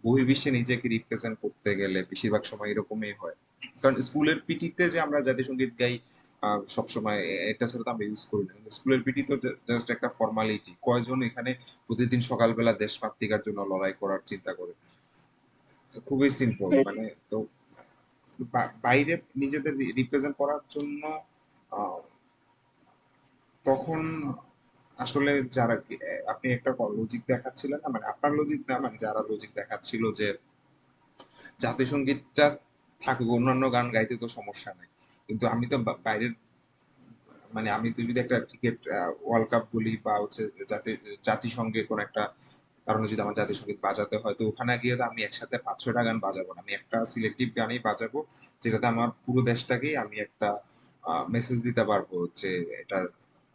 বহির্বিশ্বে নিজেকে রিপ্রেজেন্ট করতে গেলে, বেশিরভাগ সময় এরকমই হয়। কারণ স্কুলের পিটিতে যে আমরা জাতীয় সঙ্গীত গাই সবসময়, এটা ছাড়া তো আমরা ইউজ করি না, কিন্তু স্কুলের পিটি তো জাস্ট একটা ফর্মালিটি। কয়জন এখানে প্রতিদিন সকালবেলা দেশমাতৃকার জন্য লড়াই করার চিন্তা করে? খুবই সিম্পল মানে। তো বাইরে নিজেদের রিপ্রেজেন্ট করার জন্য আহ, তখন আসলে যারা আপনি একটা লজিক দেখাচ্ছিলেন না, মানে আপনার লজিক না, মানে যারা লজিক দেখাচ্ছিল যে জাতীয় সঙ্গীতটা থাকুক, অন্যান্য গান গাইতে তো সমস্যা নাই, কিন্তু আমি তো বাইরের, মানে আমি তো যদি একটা ক্রিকেট ওয়ার্ল্ড কাপ বলি, বা হচ্ছে জাতিসংঘে কোন একটা কারণে যদি আমার জাতীয় সঙ্গীত বাজাতে হয়, তো ওখানে গিয়ে তো আমি একসাথে 5-6টা গান বাজাবো না, আমি একটা সিলেক্টিভ গানই বাজাবো, যেটাতে আমার পুরো দেশটাকেই আমি একটা মেসেজ দিতে পারবো যে এটার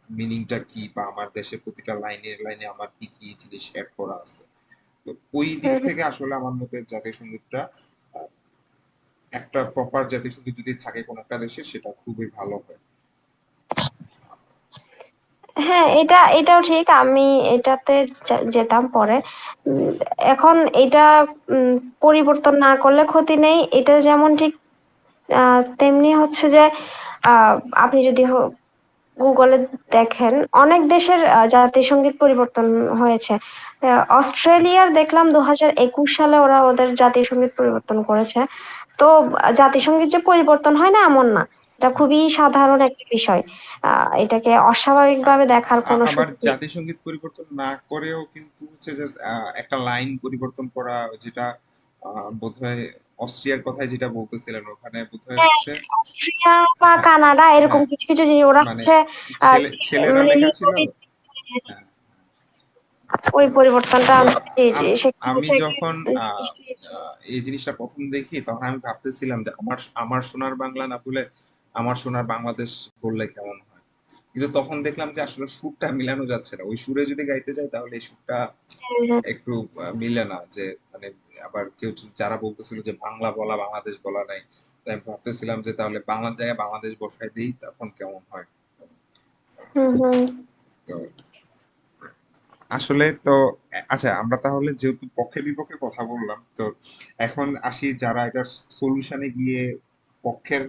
মিনিংটা কি, বা আমার দেশের প্রতিটা লাইনে লাইনে আমার কি কি জিনিস অ্যাড করা আছে। তো ওই দিক হুম। থেকে আসলে আমার মতে জাতীয় সঙ্গীতটা আহ, একটা প্রপার জাতীয় সঙ্গীত যদি থাকে কোন একটা দেশে, সেটা খুবই ভালো হয়। হ্যাঁ, এটাও ঠিক। আমি এটাতে যেতাম পরে। উম, এখন এটা উম, পরিবর্তন না করলে ক্ষতি নেই, এটা যেমন ঠিক তেমনি হচ্ছে যে আহ, আপনি যদি গুগলে দেখেন, অনেক দেশের জাতীয় সঙ্গীত পরিবর্তন হয়েছে। অস্ট্রেলিয়ার দেখলাম 2021 সালে ওরা ওদের জাতীয় সঙ্গীত পরিবর্তন করেছে। তো জাতীয় সঙ্গীত যে পরিবর্তন হয় না এমন না, এটা খুবই সাধারণ একটা বিষয়। এটাকে অস্বাভাবিকভাবে দেখার কোনো আবার সুযোগ নেই। জাতীয় সঙ্গীত পরিবর্তন না করেও কিন্তু হচ্ছে যে একটা লাইন পরিবর্তন করা, যেটা বোধহয় অস্ট্রিয়ার কথায় যেটা বলতেছিলেন, ওখানে বোধহয় হ্যাঁ, হচ্ছে, অস্ট্রিয়া বা হ্যাঁ, কানাডা এরকম হ্যাঁ, কিছু কিছু জিনিস ওরা মানে হচ্ছে ছেলেরা মানে লেখা ছিল। নিয়মিত হ্যাঁ, ওই পরিবর্তনটা তো আনছে, যে সেখানে আমি হচ্ছে একটা যখন নির্দিষ্ট এই জিনিসটা প্রথম দেখি, তখন আমি ভাবতেছিলাম যে আমার আমার সোনার বাংলা না বলে আমার সোনার বাংলাদেশ বললে কেমন হয়। কিন্তু তখন দেখলাম যে আসলে সুরটা মিলানো যাচ্ছে না, ওই সুরে যদি গাইতে যাই তাহলে এই সুরটা হ্যাঁ, একটু মিলে না, যে মানে আবার কেউ যারা বলতেছিল যে বাংলা বলা বাংলাদেশ বলা নাই, তাই আমি ভাবতেছিলাম যে তাহলে বাংলার জায়গায় বাংলাদেশ বসায় দিই, তখন কেমন হয়। হুম হুম। তো আসলে তো আচ্ছা, আমরা তাহলে যেহেতু পক্ষে বিপক্ষে কথা বললাম, তো এখন আসি যারা এটার সলিউশনে গিয়ে পক্ষের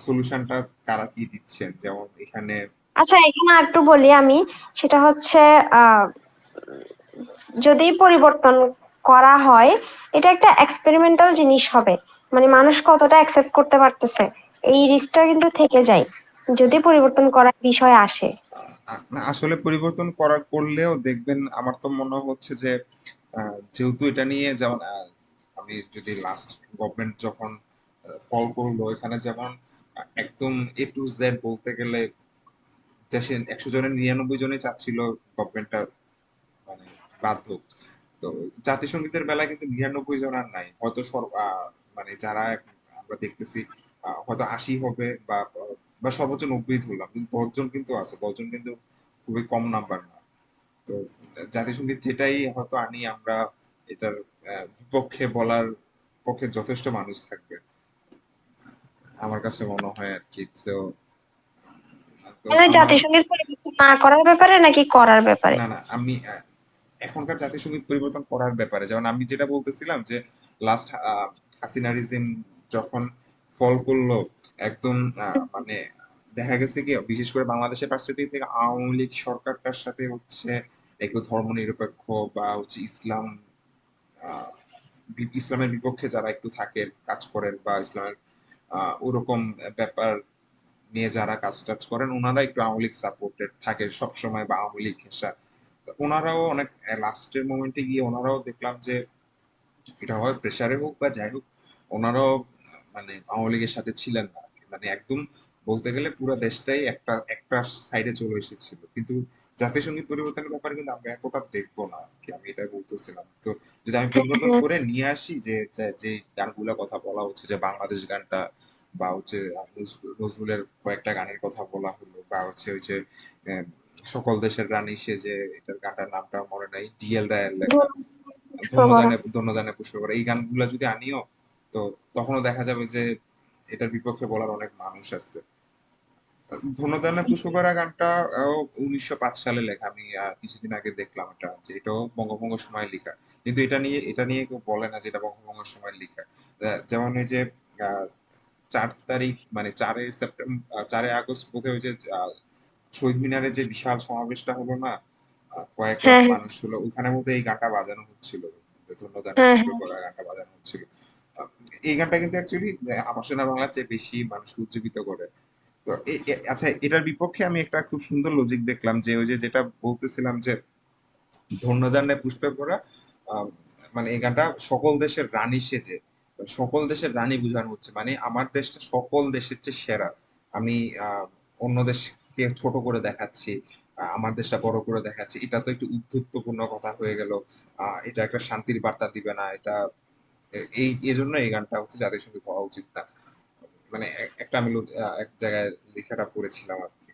সলিউশনটা কারা কি দিচ্ছেন, যেমন এখানে। আচ্ছা, এখানে আর একটু বলি আমি, সেটা হচ্ছে আহ যদি পরিবর্তন করা হয়, এটা একটা এক্সপেরিমেন্টাল জিনিস হবে, মানে মানুষ কতটা অ্যাকসেপ্ট করতে পারতেছে, এই রিস্কটা কিন্তু থেকে যায় যদি পরিবর্তন করার বিষয় আসে। না, আসলে পরিবর্তন করা করলেও দেখবেন, আমার তো মনে হচ্ছে যে যেহেতু এটা নিয়ে যেমন আমি যদি লাস্ট গভর্নমেন্ট যখন ফল করলো, এখানে যেমন একদম A to Z বলতে গেলে দেশে 100 জনের 99 জনই চাচ্ছিল গভর্নমেন্টটা মানে বাদ হোক। তো জাতিসংগীতের বেলায় কিন্তু 99 জন আর নাই, হয়তো মানে যারা আমরা দেখতেছি হয়তো 80 হবে, বা সর্বোচ্চ 90 ধরলাম, কিন্তু 10 জন কিন্তু আছে, 10 জন কিন্তু খুবই কম নাম্বার না। তো জাতিসংগীত যেটাই হয়তো আনি আমরা, এটার বিপক্ষে বলার পক্ষে যথেষ্ট মানুষ থাকবে আমার কাছে মনে হয় আর কি। তো তো মানে আমার, জাতিসংঘের পরিবর্তন না করার ব্যাপারে নাকি করার ব্যাপারে? না না, আমি এখনকার জাতীয় সঙ্গীত পরিবর্তন করার ব্যাপারে, যেমন আমি যেটা বলতেছিলাম যে লাস্ট হাসিনা রিজিম যখন ফল করলো, একদম মানে দেখা গেছে কি, বিশেষ করে বাংলাদেশের পার্সপেক্টিভ থেকে আওয়ামী লীগ সরকারটার সাথে হচ্ছে একটু ধর্মনিরপেক্ষ বা হচ্ছে আহ, ইসলামের বিপক্ষে যারা একটু থাকেন, কাজ করেন, বা ইসলামের ওরকম ব্যাপার নিয়ে যারা কাজ টাজ করেন, ওনারা একটু আওয়ামী লীগ সাপোর্টেড থাকে সবসময়, বা আওয়ামী লীগ ঘেঁষা। তো ওনারাও অনেক লাস্টের মোমেন্টে গিয়ে ওনারাও দেখলাম যে এটা হয় প্রেসারে হোক বা যাই হোক, ওনারাও মানে আওয়ামী লীগের সাথে ছিলেন না আর কি। মানে একদম বলতে গেলে পুরো দেশটাই একটা একটা সাইডে চলে এসেছিল। কিন্তু জাতীয় সঙ্গীত পরিবর্তনের ব্যাপারে কিন্তু আমরা এতটা দেখবো না আর কি, আমি এটা বলতেছিলাম। তো যদি আমি পরিবর্তন হ্যাঁ করে নিয়ে আসি যে যে গানগুলোর কথা বলা হচ্ছে, যে বাংলাদেশ গানটা, বা হচ্ছে নজরুলের কয়েকটা গানের কথা বলা হলো, বা হচ্ছে ওই যে আহ, সকল দেশের রানী সে, যে এটার গানটার নামটা মনে নাই, DL রায়ের লেখা, করা। ধন্যদানে পুষ্প করা, এই গানগুলা যদি আনিও, তো তখনও দেখা যাবে যে এটার বিপক্ষে বলার অনেক মানুষ আছে। ধন্যদানে পুষ্প করা গানটা 1905 সালে লেখা, আমি কিছুদিন আগে দেখলাম এটা, যে এটাও বঙ্গভঙ্গ সময় লেখা। কিন্তু এটা নিয়ে কেউ বলে না যে এটা বঙ্গভঙ্গ সময় লেখা। যেমন এই যে আহ, 4 তারিখ, মানে 4 সেপ্টেম্বর, 4 আগস্ট বোধহয়, ওই যে শহীদ মিনারে যে বিশাল সমাবেশটা হলো না, কয়েক লাখ হ্যাঁ মানুষ হলো, ওখানে মধ্যে এই গানটা বাজানো হচ্ছিল, ধন্যদানে হ্যাঁ পুষ্প হ্যাঁ। করা গানটা বাজানো হচ্ছিল। আহ, এই গানটা কিন্তু অ্যাকচুয়ালি আমার শোনা বাংলার চেয়ে বেশি মানুষ উজ্জীবিত করে। তো আচ্ছা, এটার বিপক্ষে আমি একটা খুব সুন্দর লজিক দেখলাম, যে ওই যে যেটা বলতেছিলাম যে ধন্যদানে পুষ্পে পড়া, আহ, মানে এই গানটা সকল দেশের রানী সেজে, সকল দেশের রানী বোঝানো হচ্ছে, মানে আমার দেশটা সকল দেশের চেয়ে সেরা। আমি অন্য দেশকে ছোট করে দেখাচ্ছি, আমার দেশটা বড় করে দেখাচ্ছি, এটা তো একটু উদ্ধত্তপূর্ণ কথা হয়ে গেল। এটা একটা শান্তির বার্তা দিবে না এটা। এই এজন্য এই গানটা হচ্ছে জাতীয় সঙ্গীত হওয়া উচিত না। মানে একটা আমি এক জায়গায় লেখাটা পড়েছিলাম আর কি।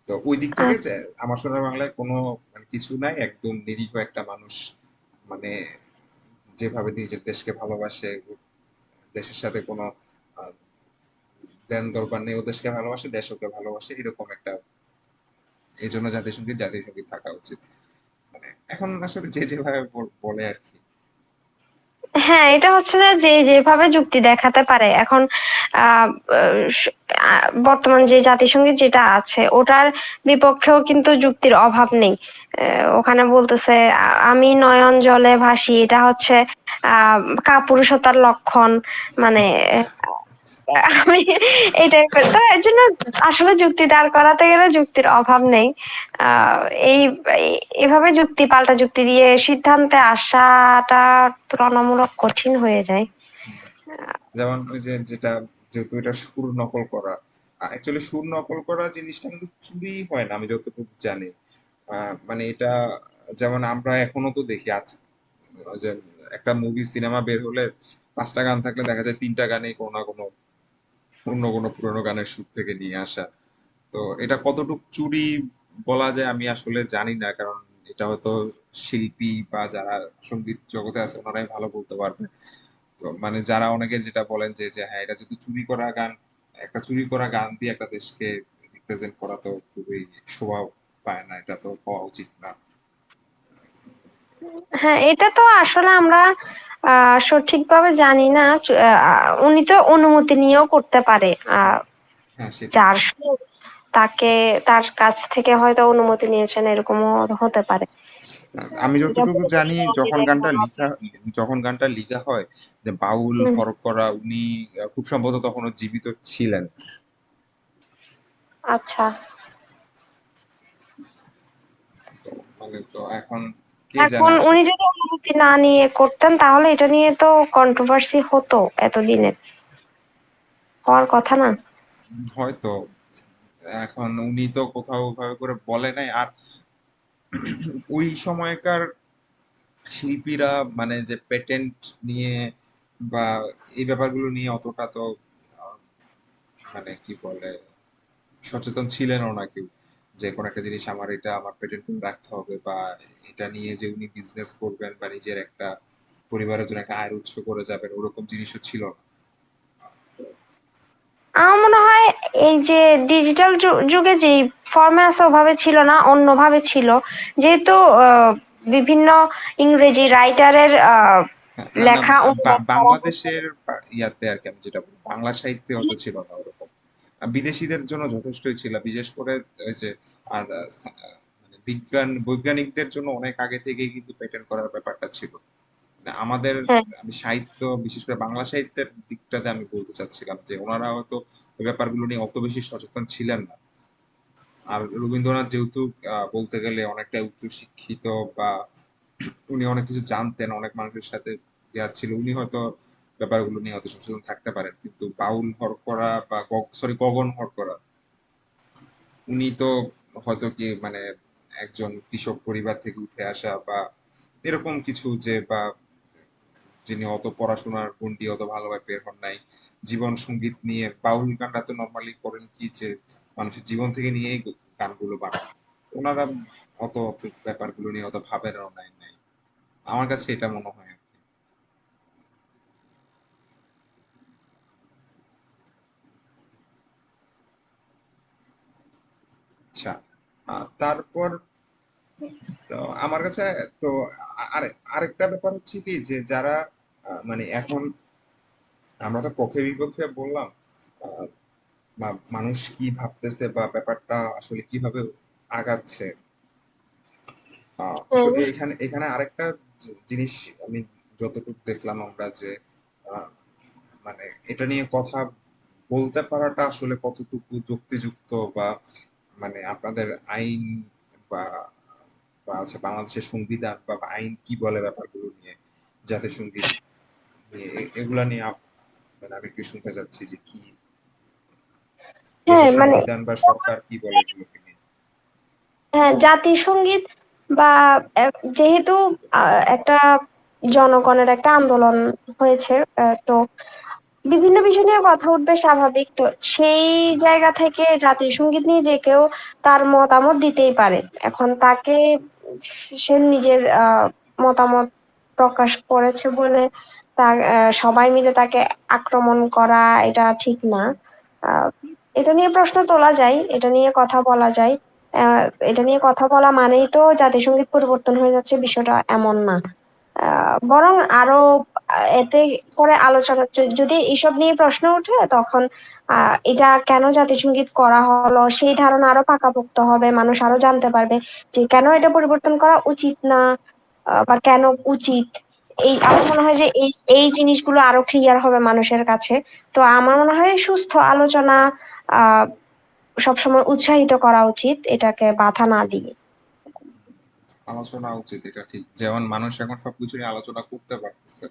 তো ওই দিক থেকে যে আমার সোনার বাংলায় কোনো মানে কিছু নাই, একদম নিরীহ একটা মানুষ, মানে যেভাবে নিজের দেশকে ভালোবাসে, দেশের সাথে কোনো আহ, দেন দরকার নেই, ও দেশকে ভালোবাসে, দেশ ওকে ভালোবাসে, এরকম একটা, এই জন্য জাতীয় সঙ্গীত থাকা উচিত। মানে এখন আসলে যে যেভাবে বলে আর কি। হ্যাঁ, এটা হচ্ছে যে যে যেভাবে যুক্তি দেখাতে পারে এখন। আহ বর্তমান যে জাতিসংঘের যেটা আছে ওটার বিপক্ষেও কিন্তু যুক্তির অভাব নেই। ওখানে বলতেছে আমি নয়ন জলে ভাসি, এটা হচ্ছে কাপুরুষতার লক্ষণ, মানে আচ্ছা। আমি এই টাইপের, তো এর জন্য আসলে যুক্তি দাঁড় করাতে গেলে যুক্তির অভাব নেই। আহ এই এভাবে যুক্তি পাল্টা যুক্তি দিয়ে সিদ্ধান্তে আসাটা তুলনামূলক কঠিন হয়ে যায়। হুম। যেমন ওই যে যেটা, যেহেতু এটা সুর নকল করা, অ্যাকচুয়ালি সুর নকল করা জিনিসটা কিন্তু চুরি হয় না আমি যতটুকু জানি। মানে এটা, যেমন আমরা এখনো তো দেখি যে একটা মুভি সিনেমা বের হলে 5টা গান থাকলে দেখা যায় 3টা গানেই কোনো না কোনো অন্য কোনো পুরোনো গানের সুর থেকে নিয়ে আসা। তো এটা কতটুক চুরি বলা যায় আমি আসলে জানি না, কারণ এটা হয়তো শিল্পী বা যারা সঙ্গীত জগতে আছে ওনারাই ভালো বলতে পারবে। তো মানে যারা অনেকে যেটা বলেন যে যে হ্যাঁ, এটা যেহেতু চুরি করা গান, একটা চুরি করা গান দিয়ে একটা দেশকে রিপ্রেজেন্ট করা তো খুবই শোভা পায় না, এটা তো হওয়া উচিত না। হ্যাঁ, এটা তো আসলে আমরা সঠিকভাবে জানি না। উনি তো অনুমতি নিয়েও করতে পারে। হ্যাঁ, হ্যাঁ, সেটাই। যার সুর, তাকে তার কাছ থেকে হয়তো অনুমতি নিয়েছেন, এরকমও হতে পারে। আমি এটা যতটুকু জানি, পরিবেশে রাজি যখন দেখা গানটা হবে। লিখা যখন গানটা লিখা হয়, যে বাউল হুম। হরফ করা উনি খুব সম্ভবত তখনও জীবিত ছিলেন। আচ্ছা। তো মানে তো এখন কে জানে এখন উনি আসলে। যদি অনুমতি না নিয়ে করতেন তাহলে এটা নিয়ে তো কন্ট্রোভার্সি হতো এতদিনে, হওয়ার কথা না। হয়তো এখন উনি তো কোথাও ভাবে করে বলে নাই। আর ওই সময়কার শিল্পীরা মানে যে পেটেন্ট নিয়ে বা এই ব্যাপারগুলো নিয়ে অতটা তো আহ, মানে কি বলে সচেতন ছিলেনও না কেউ, যে কোনো একটা জিনিস আমার এটা আমার পেটেন্ট করে রাখতে হবে, বা এটা নিয়ে যে উনি বিজনেস করবেন বা নিজের একটা পরিবারের জন্য একটা আয়ের উৎস করে যাবেন, ওরকম জিনিসও ছিল না। আমার মনে হয় এই যে ডিজিটাল যুগে যে ফর্মে আছে ওভাবে ছিল না, অন্যভাবে ছিল। যেহেতু বিভিন্ন ইংরেজি রাইটারের হ্যাঁ, না না, লেখা অনুবাদ করা হতো। বাংলাদেশের ইয়াতে আর কি, আমি যেটা বলি, বাংলা সাহিত্যে হয়তো ছিল না ওরকম। বিদেশিদের জন্য যথেষ্টই ছিল, বিশেষ করে ওই যে আর মানে বৈজ্ঞানিকদের জন্য অনেক আগে থেকেই কিন্তু পেটেন্ট করার ব্যাপারটা ছিল। মানে আমাদের, হ্যাঁ। আমি সাহিত্য বিশেষ করে বাংলা সাহিত্যের দিকটাতে আমি বলতে চাচ্ছিলাম যে ওনারা হয়তো ওই ব্যাপারগুলো নিয়ে অত বেশি সচেতন ছিলেন না। আর রবীন্দ্রনাথ যেহেতু বলতে গেলে অনেকটা উচ্চশিক্ষিত, বা উনি অনেক কিছু জানতেন, অনেক মানুষের সাথে ইয়া ছিল, উনি হয়তো ব্যাপারগুলো নিয়ে অত সচেতন থাকতে পারেন। কিন্তু বাউল হরকরা বা সরি গগন হরকরা, উনি তো হয়তো কি মানে একজন কৃষক পরিবার থেকে উঠে আসা বা এরকম কিছু, যে বা যিনি অত পড়াশোনার গণ্ডি অত ভালোভাবে বের হন নাই। জীবন সঙ্গীত নিয়ে বাউল গানটা তো নর্মালি করেন কি, যে মানুষের জীবন থেকে নিয়েই গানগুলো বানান। ওনারা অত ব্যাপারগুলো নিয়ে অত ভাবেনও নাই। আমার কাছে এটা মনে হয় আর কি। আচ্ছা, তারপর তো আমার কাছে তো আরেকটা ব্যাপার হচ্ছে কি, যে যারা মানে এখন আমরা তো পক্ষে বিপক্ষে বললাম, আহ, মানুষ কি ভাবতেছে বা ব্যাপারটা আসলে কিভাবে আগাচ্ছে। তো হ্যাঁ। এখানে এখানে আরেকটা জিনিস আমি যতটুকু দেখলাম আমরা, যে আহ, মানে এটা নিয়ে কথা বলতে পারাটা আসলে কতটুকু যুক্তিযুক্ত, বা মানে আপনাদের আইন বা বা হচ্ছে বাংলাদেশের সংবিধান বা আইন কি বলে ব্যাপারগুলো নিয়ে, জাতীয় সঙ্গীত নিয়ে এগুলা নিয়ে মানে আমি একটু শুনতে চাচ্ছি যে কি হ্যাঁ, দেশের মানে সংবিধান বা সরকার কি বলে এগুলোকে নিয়ে। হ্যাঁ, জাতীয় সঙ্গীত বা যেহেতু একটা জনগণের একটা আন্দোলন হয়েছে, তো বিভিন্ন বিষয় নিয়ে কথা উঠবে স্বাভাবিক। তো সেই জায়গা থেকে জাতীয় সঙ্গীত নিয়ে যে কেউ তার মতামত দিতেই পারে। এখন তাকে, সে নিজের মতামত প্রকাশ করেছে বলে তা সবাই মিলে তাকে আক্রমণ করা এটা ঠিক না। আহ, এটা নিয়ে প্রশ্ন তোলা যায়, এটা নিয়ে কথা বলা যায়। আহ, এটা নিয়ে কথা বলা মানেই তো জাতীয় সঙ্গীত পরিবর্তন হয়ে যাচ্ছে, বিষয়টা এমন না। বরং আরো এতে করে আলোচনা, যদি এসব নিয়ে প্রশ্ন ওঠে তখন এটা কেন জাতিসংগীত করা হলো সেই ধারণা আরো পাকাপোক্ত হবে, মানুষ আরো জানতে পারবে যে কেন এটা পরিবর্তন করা উচিত না, বা কেন উচিত। আমার মনে হয় যে এই জিনিসগুলো আরো ক্লিয়ার হবে মানুষের কাছে। তো আমার মনে হয় সুস্থ আলোচনা আহ সবসময় উৎসাহিত করা উচিত, এটাকে বাধা না দিয়ে। আলোচনা উচিত, এটা ঠিক। যেমন মানুষ এখন সবকিছু নিয়ে আলোচনা করতে পারতেছে।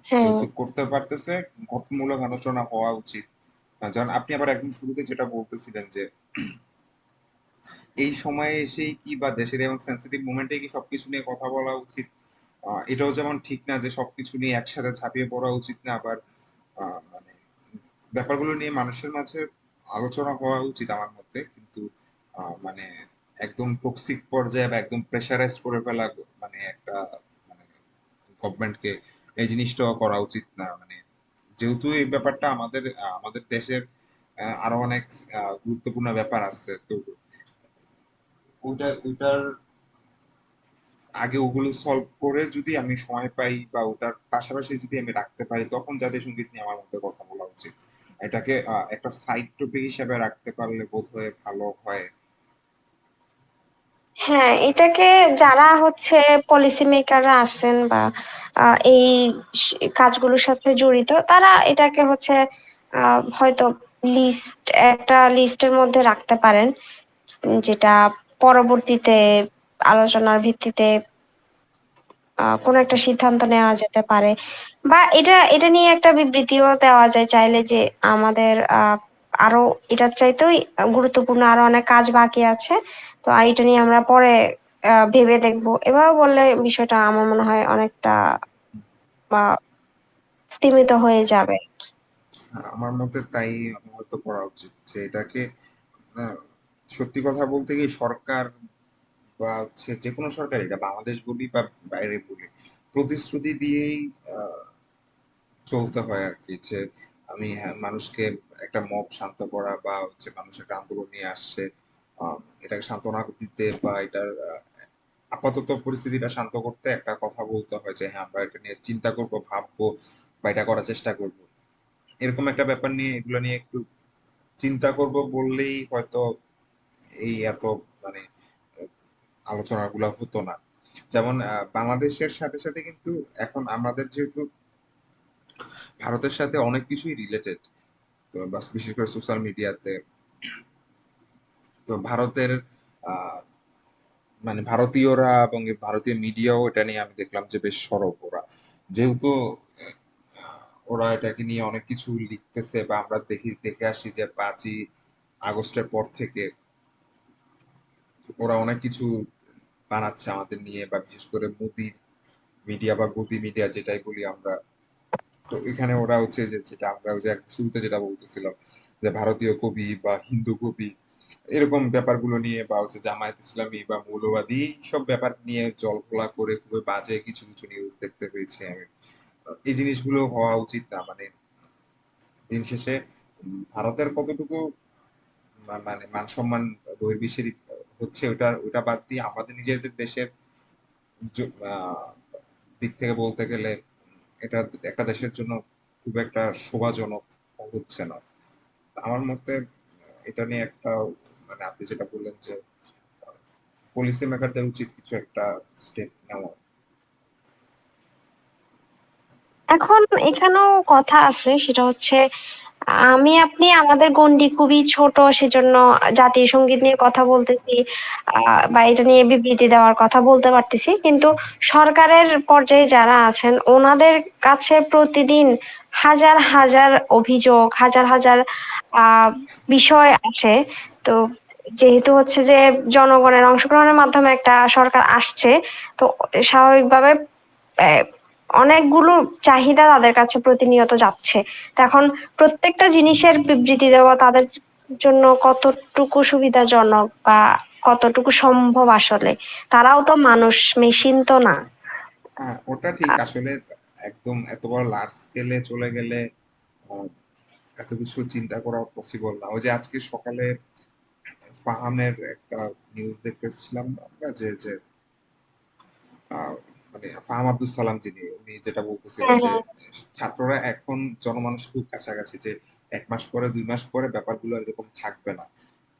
হ্যাঁ। যেহেতু করতে পারতেছে, গঠনমূলক আলোচনা হওয়া উচিত। যেমন আপনি আবার একদম শুরুতে যেটা বলতেছিলেন যে এই সময়ে এসেই কি বা দেশের এমন সেন্সিটিভ মোমেন্টে কি সবকিছু নিয়ে কথা বলা উচিত, এটাও যেমন ঠিক না যে সবকিছু নিয়ে একসাথে ঝাঁপিয়ে পড়া উচিত না। আবার মানে ব্যাপারগুলো নিয়ে মানুষের মাঝে আলোচনা হওয়া উচিত আমার মতে। কিন্তু মানে একদম টক্সিক পর্যায়ে বা একদম প্রেশারাইজ করে ফেলা, মানে একটা মানে গভর্নমেন্টকে, এই জিনিসটাও করা উচিত না। মানে যেহেতু এই ব্যাপারটা আমাদের আমাদের দেশের আরো অনেক গুরুত্বপূর্ণ ব্যাপার আছে। তো ওটার আগে ওগুলো সলভ করে যদি আমি সময় পাই বা ওটার পাশাপাশি যদি আমি রাখতে পারি, তখন জাতীয় সঙ্গীত নিয়ে আমার মধ্যে কথা বলা উচিত। এটাকে একটা সাইড টপিক হিসেবে রাখতে পারলে বোধহয় ভালো হয়। হ্যাঁ, এটাকে যারা হচ্ছে পলিসি মেকাররা আছেন বা এই কাজগুলোর সাথে জড়িত, তারা এটাকে হচ্ছে হয়তো একটা লিস্টের মধ্যে রাখতে পারেন, যেটা পরবর্তীতে আলোচনার ভিত্তিতে কোনো একটা সিদ্ধান্ত নেওয়া যেতে পারে। বা এটা এটা নিয়ে একটা বিবৃতিও দেওয়া যায় চাইলে, যে আমাদের আরো এটার চাইতেও গুরুত্বপূর্ণ আরো অনেক কাজ বাকি আছে। তো এটা নিয়ে আমরা পরে ভেবে দেখবো, এভাবে বললে বিষয়টা আমার মনে হয় অনেকটা বা স্তীমিত হয়ে যাবে। আমার মতে তাই হয়তো করা উচিত, যে এটাকে আহ, সত্যি কথা বলতে কি সরকার বা হচ্ছে যে কোনো সরকার, এটা বাংলাদেশ বলি বা বাইরে বলি, প্রতিশ্রুতি দিয়েই আহ, চলতে হয় আর কি। যে আমি মানুষকে একটা মব শান্ত করা বা হচ্ছে মানুষ একটা আন্দোলন নিয়ে আসছে, এটাকে সান্ত্বনা দিতে বা এটার আপাতত পরিস্থিতিটা শান্ত করতে একটা কথা বলতে হয় যে হ্যাঁ আমরা এটা নিয়ে চিন্তা করব, ভাববো বা এটা করার চেষ্টা করব। এরকম একটা ব্যাপার নিয়ে, এগুলো নিয়ে একটু চিন্তা করব বললেই হয়তো এই এত মানে আলোচনাগুলো হতো না। যেমন বাংলাদেশের সাথে সাথে কিন্তু এখন আমাদের যেহেতু ভারতের সাথে অনেক কিছুই রিলেটেড, তো বিশেষ করে সোশ্যাল মিডিয়াতে, তো ভারতের আহ, মানে ভারতীয়রা এবং এই ভারতীয় মিডিয়াও এটা নিয়ে আমি দেখলাম যে বেশ সরব ওরা। যেহেতু ওরা এটাকে নিয়ে অনেক কিছু লিখতেছে বা আমরা দেখে আসছি যে 5ই আগস্টের পর থেকে ওরা অনেক কিছু বানাচ্ছে আমাদের নিয়ে, বা বিশেষ করে মোদির মিডিয়া বা গদি মিডিয়া যেটাই বলি আমরা। তো এখানে ওরা হচ্ছে যে যেটা আমরা ওই যে শুরুতে যেটা বলতেছিলাম, যে ভারতীয় কবি বা হিন্দু কবি, এরকম ব্যাপারগুলো নিয়ে বা হচ্ছে জামায়াত ইসলামী বা মৌলবাদী সব ব্যাপার নিয়ে জলঘোলা করে খুবই বাজে কিছু কিছু নিউজ দেখতে পেয়েছি আমি। এই জিনিসগুলো হওয়া উচিত না। মানে দিন শেষে ভারতের কতটুকু মানে মান সম্মান বহির্বিশ্বের হচ্ছে, ওটা বাদ দিয়ে আমাদের নিজেদের দেশের দিক থেকে বলতে গেলে এটা একটা দেশের জন্য খুব একটা শোভাজনক হচ্ছে না। আমার মতে এটা নিয়ে একটা মানে আপনি যেটা বললেন যে পলিসি মেকারদের উচিত কিছু একটা স্টেপ নেওয়া। এখন এখানেও কথা আছে, সেটা হচ্ছে আমি আপনি আমাদের গন্ডি খুবই ছোট, সেজন্য জাতীয় সঙ্গীত নিয়ে কথা বলতেছি বা এটা নিয়ে বিবৃতি দেওয়ার কথা বলতে পারতেছি, কিন্তু সরকারের পর্যায়ে যারা আছেন ওনাদের কাছে প্রতিদিন হাজার হাজার অভিযোগ, হাজার হাজার আহ বিষয় আসে। তো যেহেতু হচ্ছে যে জনগণের অংশগ্রহণের মাধ্যমে একটা সরকার আসছে, তো স্বাভাবিকভাবে আহ, অনেকগুলো চাহিদা তাদের কাছে প্রতিনিয়ত যাচ্ছে। তো এখন প্রত্যেকটা জিনিসের বিবৃতি দেওয়া তাদের জন্য কতটুকু সুবিধাজনক বা কতটুকু সম্ভব আসলে? তারাও তো মানুষ, মেশিন তো না। হ্যাঁ, ওটা ঠিক আসলে। একদম এত বড় লার্জ স্কেলে চলে গেলে আহ, এত কিছু চিন্তা করা পসিবল না। ওই যে আজকে সকালে ফাহামের একটা নিউজ দেখতেছিলাম আমরা, যে আহ, মানে ফাহাম আব্দুল সালাম যিনি, উনি যেটা বলতেছিল হ্যাঁ, যে হ্যাঁ। ছাত্ররা এখন জনমানুষের খুব কাছাকাছি, যে 1 মাস পরে 2 মাস পরে ব্যাপারগুলো এরকম থাকবে না।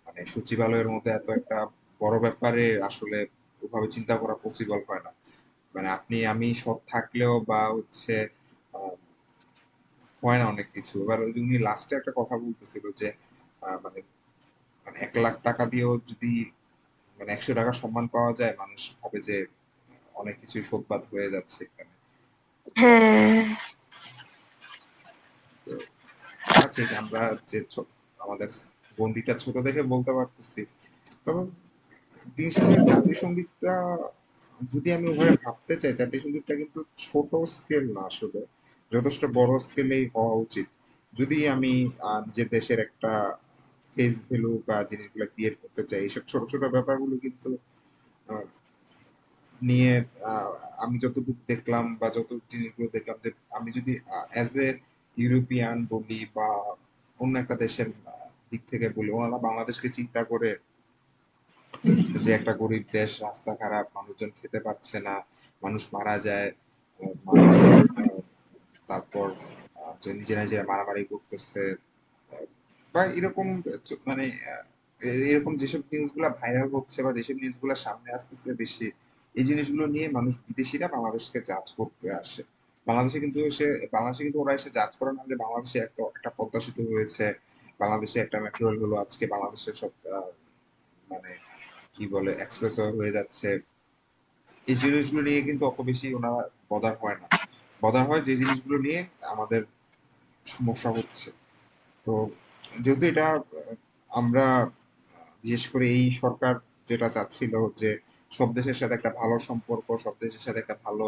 মানে সচিবালয়ের মধ্যে এত একটা বড় ব্যাপারে আসলে ওভাবে চিন্তা করা পসিবল হয় না। মানে আপনি আমি সৎ থাকলেও বা হচ্ছে আহ, হয় না অনেক কিছু। এবার ওই যে উনি লাস্টে একটা কথা বলতেছিল যে মানে মানে 1 লাখ টাকা দিয়েও যদি মানে 100 টাকা সম্মান পাওয়া যায়, মানুষ ভাবে যে অনেক কিছুই সোদবাদ হয়ে যাচ্ছে এখানে। হ্যাঁ, তো তা ঠিক, আমরা যে আমাদের গন্ডিটা ছোট দেখে বলতে পারতেছি। তবে দিন শেষে জাতীয় সঙ্গীতটা যদি আমি ওভাবে ভাবতে চাই, জাতীয় সঙ্গীতটা কিন্তু ছোট স্কেল না আসলে, যথেষ্ট বড় স্কেলেই হওয়া উচিত। যদি আমি নিজের দেশের একটা ফেস ভ্যালু বা জিনিসগুলো ক্রিয়েট করতে চাই, এইসব ছোট ছোট ব্যাপারগুলো কিন্তু আহ, নিয়ে আহ, আমি যতটুকু দেখলাম বা যত জিনিসগুলো দেখলাম, যে আমি যদি অ্যাজ এ ইউরোপিয়ান বলি বা অন্য একটা দেশের দিক থেকে বলি, ওনারা বাংলাদেশকে চিন্তা করে যে একটা গরিব দেশ, রাস্তা খারাপ, মানুষজন খেতে পাচ্ছে না, মানুষ মারা যায়, মানুষ আহ, তারপর যে নিজেরা নিজেরা মারামারি করতেছে, আহ, বা এরকম মানে এরকম যেসব নিউজ গুলা ভাইরাল হচ্ছে বা যেসব নিউজ গুলা সামনে আসতেছে বেশি, এই জিনিসগুলো নিয়ে মানুষ, বিদেশিরা বাংলাদেশকে জাজ করতে আসে। বাংলাদেশে কিন্তু এসে বাংলাদেশে কিন্তু ওরা এসে জাজ করে না যে বাংলাদেশে একটা একটা পদ্মা সেতু হয়েছে, বাংলাদেশে একটা মেট্রো রেল হলো, আজকে বাংলাদেশের সব মানে কি বলে এক্সপ্রেসও হয়ে যাচ্ছে। এই জিনিসগুলো নিয়ে কিন্তু অত বেশি ওনারা বদার হয় না। বদার হয় যে জিনিসগুলো নিয়ে আমাদের সমস্যা হচ্ছে। তো যেহেতু এটা আমরা বিশেষ করে এই সরকার যেটা চাচ্ছিল যে সব দেশের সাথে একটা ভালো সম্পর্ক, সব দেশের সাথে একটা ভালো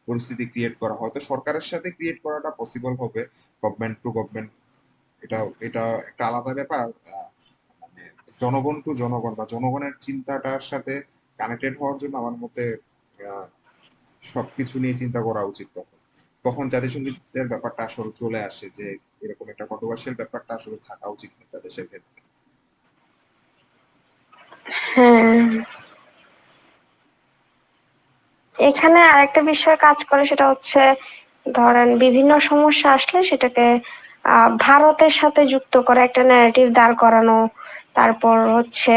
পরিস্থিতি ক্রিয়েট করা, হয়তো সরকারের সাথে ক্রিয়েট করাটা পসিবল হবে, গভর্নমেন্ট টু গভর্নমেন্ট, এটা এটা একটা আলাদা ব্যাপার। মানে জনগণ টু জনগণ বা জনগণের চিন্তাটার সাথে কানেক্টেড হওয়ার জন্য আমার মতে আহ, সবকিছু নিয়ে চিন্তা করা উচিত। তখন তখন জাতিসংগীতের ব্যাপারটা আসলে চলে আসে যে এরকম একটা কন্ট্রোভার্সিয়াল ব্যাপারটা আসলে থাকা উচিত না একটা দেশের ক্ষেত্রে। হ্যাঁ, এখানে আরেকটা বিষয় কাজ করে, সেটা হচ্ছে ধরেন বিভিন্ন সমস্যা আসলে সেটাকে ভারতের সাথে যুক্ত করে একটা ন্যারেটিভ দাঁড় করানো। তারপর হচ্ছে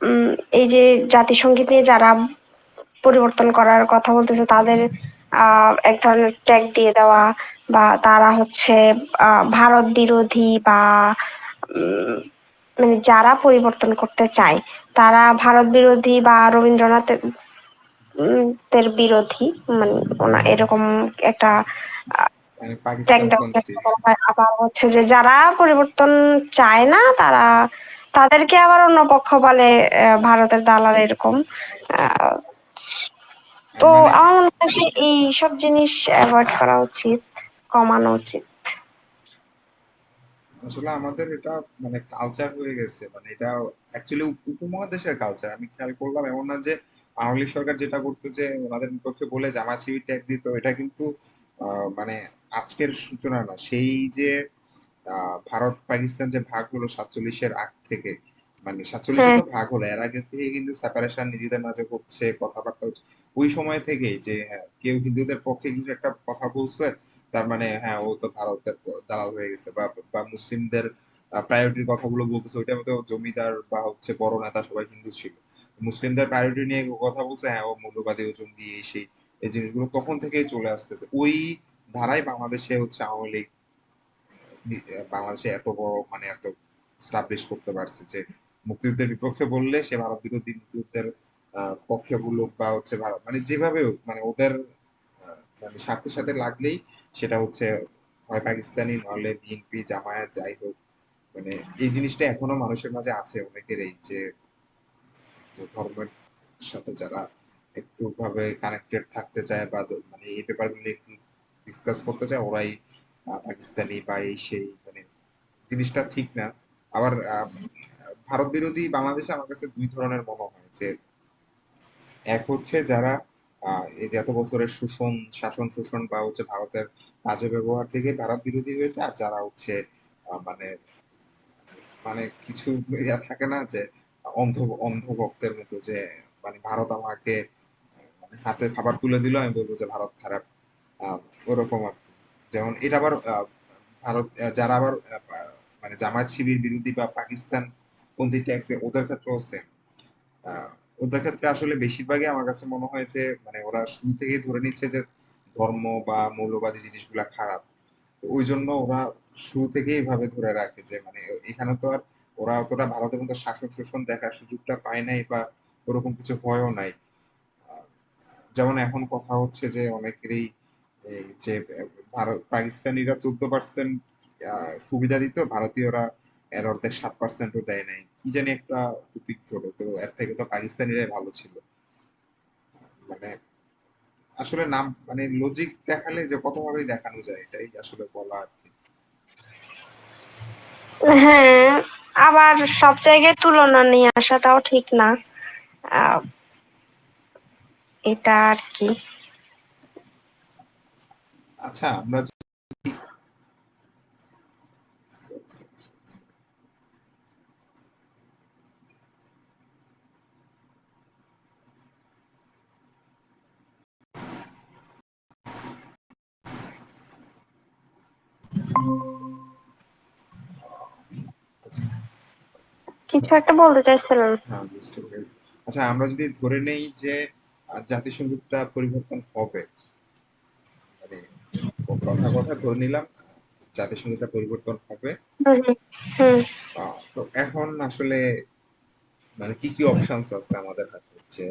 উম, এই যে জাতিসংগীত নিয়ে যারা পরিবর্তন করার কথা বলতেছে তাদের এক ধরনের ট্যাগ দিয়ে দেওয়া, বা তারা হচ্ছে ভারত বিরোধী, বা উম, মানে যারা পরিবর্তন করতে চায় তারা ভারত বিরোধী বা রবীন্দ্রনাথ এর বিরোধী, মানে এরকম একটা মানে ট্যাগ পাকিস্তান দেওয়ার পন্থী। চেষ্টা করা হয়। আবার হচ্ছে যে যারা পরিবর্তন চায় না তারা, তাদেরকে আবার অন্য পক্ষ বলে ভারতের দালাল, এরকম। আহ, তো মানে আমার মনে হয় যে এই সব জিনিস অ্যাভয়েড করা উচিত, কমানো উচিত। আসলে আমাদের এটা মানে কালচার হয়ে গেছে, মানে এটা অ্যাকচুয়ালি উপমহাদেশের কালচার। আমি খেয়াল করলাম এমন না যে আওয়ামী লীগ সরকার যেটা করতো যে ওনাদের বিপক্ষে বলে জামায়াত শিবির ট্যাগ দিত, এটা কিন্তু মানে আজকের সূচনা না। সেই যে ভারত পাকিস্তান যে ভাগ হলো 47-এর আগ থেকে, মানে 47-এ হ্যাঁ, তো ভাগ হলো, এর আগে থেকে কিন্তু সেপারেশন নিজেদের মাঝে হচ্ছে, কথাবার্তা হচ্ছে। ওই সময় থেকেই যে হ্যাঁ, কেউ হিন্দুদের পক্ষে কিছু একটা কথা বলছে, তার মানে হ্যাঁ ও তো ভারতের দালাল হয়ে গেছে, বা বা মুসলিমদের প্রায়োরিটির কথাগুলো বলতেছে, ওইটা তো জমিদার বা হচ্ছে বড় নেতা সবাই হিন্দু ছিল, মুসলিমদের প্রায়োরিটি নিয়ে কথা বলছে, হ্যাঁ ও মৌলবাদী, ও জঙ্গি, এই সেই। এই জিনিসগুলো তখন থেকেই চলে আসতেছে। ওই ধারায় বাংলাদেশে হচ্ছে আওয়ামী লীগ বাংলাদেশে এত বড় মানে এত স্টাবলিশ করতে পারছে যে মুক্তিযুদ্ধের বিপক্ষে বললে সে ভারত বিরোধী, মুক্তিযুদ্ধের পক্ষে বলুক বা হচ্ছে ভারত মানে যেভাবে হোক, মানে ওদের মানে স্বার্থের সাথে লাগলেই সেটা হচ্ছে হয় পাকিস্তানি, নাহলে বিএনপি, জামায়াত, যাই হোক। মানে এই জিনিসটা এখনো মানুষের মাঝে আছে অনেকেরই, যে যে ধর্মের সাথে যারা একটু ভাবে কানেক্টেড থাকতে চায় বা মানে এই ব্যাপারগুলো একটু ডিসকাস করতে চায়, ওরাই পাকিস্তানি বা এই সেই, মানে জিনিসটা ঠিক না। আবার ভারত বিরোধী বাংলাদেশে আমার কাছে দুই ধরনের মনে হয় যে এক হচ্ছে যারা এই যে এত বছরের শোষণ, শাসন শোষণ বা হচ্ছে ভারতের বাজে ব্যবহার থেকে ভারত বিরোধী হয়েছে, আর যারা হচ্ছে মানে মানে কিছু ইয়া থাকে না যে অন্ধ অন্ধ ভক্তের মতো, যে মানে ভারত আমাকে মানে হাতে খাবার তুলে দিল, আমি বলবো যে ভারত খারাপ। আহ, ওরকম আর কি। যেমন এটা আবার ভারত যারা আবার মানে জামায়াত শিবির বিরোধী বা পাকিস্তান পন্থী ট্যাগ দেয়, ওদের ক্ষেত্রেও সেম। ওদের ক্ষেত্রে আসলে বেশিরভাগই আমার কাছে মনে হয় যে মানে ওরা শুরু থেকেই ধরে নিচ্ছে যে ধর্ম বা মৌলবাদী জিনিসগুলা খারাপ। তো ওই জন্য ওরা শুরু থেকেই এভাবে ধরে রাখে যে মানে এখানে তো আর ওরা অতটা ভারতের মতো শাসক শোষণ দেখার সুযোগটা পায় নাই, বা ওরকম কিছু হয়ও নাই। আহ, যেমন এখন কথা হচ্ছে যে অনেকেরই এই যে ভারত পাকিস্তানিরা 14% সুবিধা দিত, ভারতীয়রা এর অর্ধেক 7%ও দেয় নাই, কি জানি একটা টপিক ধরে। তো এর থেকে তো পাকিস্তানিরাই ভালো ছিল। মানে আসলে নাম মানে লজিক দেখালে যে কত ভাবেই দেখানো যায়, এটাই আসলে বলা আর কি। হ্যাঁ, আবার সব জায়গায় তুলনা নিয়ে আসাটাও ঠিক না। আহ, এটা আর কি। আচ্ছা আমরা আচ্ছা, কিছু একটা বলতে চাইছিলেন। হ্যাঁ, বুঝতে পেরেছি। আচ্ছা, আমরা যদি ধরে নেই যে জাতীয় সঙ্গীতটা পরিবর্তন হবে, মানে কথা কথা ধরে নিলাম জাতীয় সঙ্গীতটা পরিবর্তন হবে। হুম হুম হুম। তো এখন আসলে মানে কি কি অপশনস আছে আমাদের হাতে, যে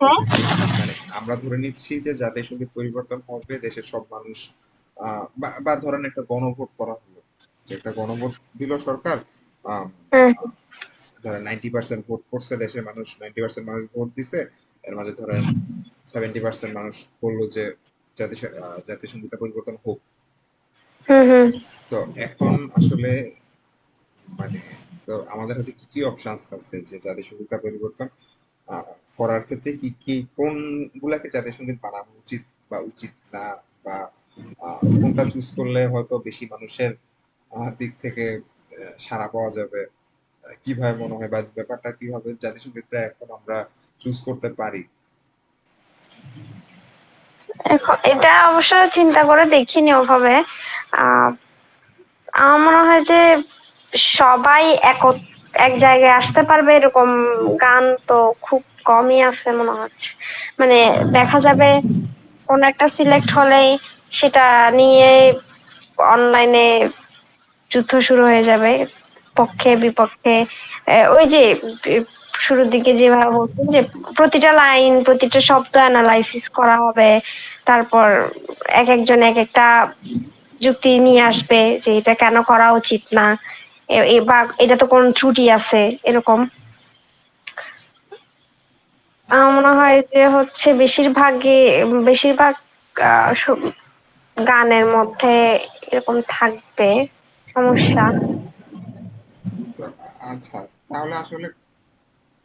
হ্যাঁ। এক্সিস্টিং, মানে আমরা ধরে নিচ্ছি যে জাতীয় সঙ্গীত পরিবর্তন হবে, দেশের সব মানুষ বা ধরেন একটা গণভোট করা হলো, যে একটা গণভোট দিল সরকার, আম, হুম ধরেন 90% ভোট করছে দেশের মানুষ, 90% মানুষ ভোট দিছে, এর মাঝে ধরেন 70% মানুষ বললো যে জাতীয় সঙ্গীতটা পরিবর্তন হোক। হুম হুম। তো এখন আসলে মানে, তো আমাদের হাতে কি কি অপশনস আছে যে জাতীয় সঙ্গীতটা পরিবর্তন আহ, করার ক্ষেত্রে কি কি কোন গুলাকে জাতীয় সঙ্গীত বানানো উচিত বা উচিত না, বা কোনটা চুজ করলে হয়তো বেশি মানুষের দিক থেকে সাড়া পাওয়া যাবে, কিভাবে মনে হয় বা ব্যাপারটা কিভাবে জাতীয় সঙ্গীতটা এখন আমরা চুজ করতে পারি। এখন এটা অবশ্য চিন্তা করে দেখিনি ওভাবে। আহ আমার মনে হয় যে সবাই এক জায়গায় আসতে পারবে এরকম গান তো খুব কমই আছে মনে হচ্ছে। মানে দেখা যাবে কোন একটা সিলেক্ট হলেই সেটা নিয়ে অনলাইনে যুদ্ধ শুরু হয়ে যাবে, পক্ষে বিপক্ষে। ওই যে আহ, শুরুর দিকে যেভাবে বলছেন যে প্রতিটা লাইন প্রতিটা শব্দ অ্যানালাইসিস করা হবে, তারপর এক একজন এক একটা যুক্তি নিয়ে আসবে যে এটা কেন করা উচিত না, বা এটা তো কোন ত্রুটি আছে এরকম। আমার মনে হয় যে হচ্ছে বেশিরভাগ আহ, স- গানের মধ্যে এরকম থাকবে সমস্যা। তো আচ্ছা, তাহলে আসলে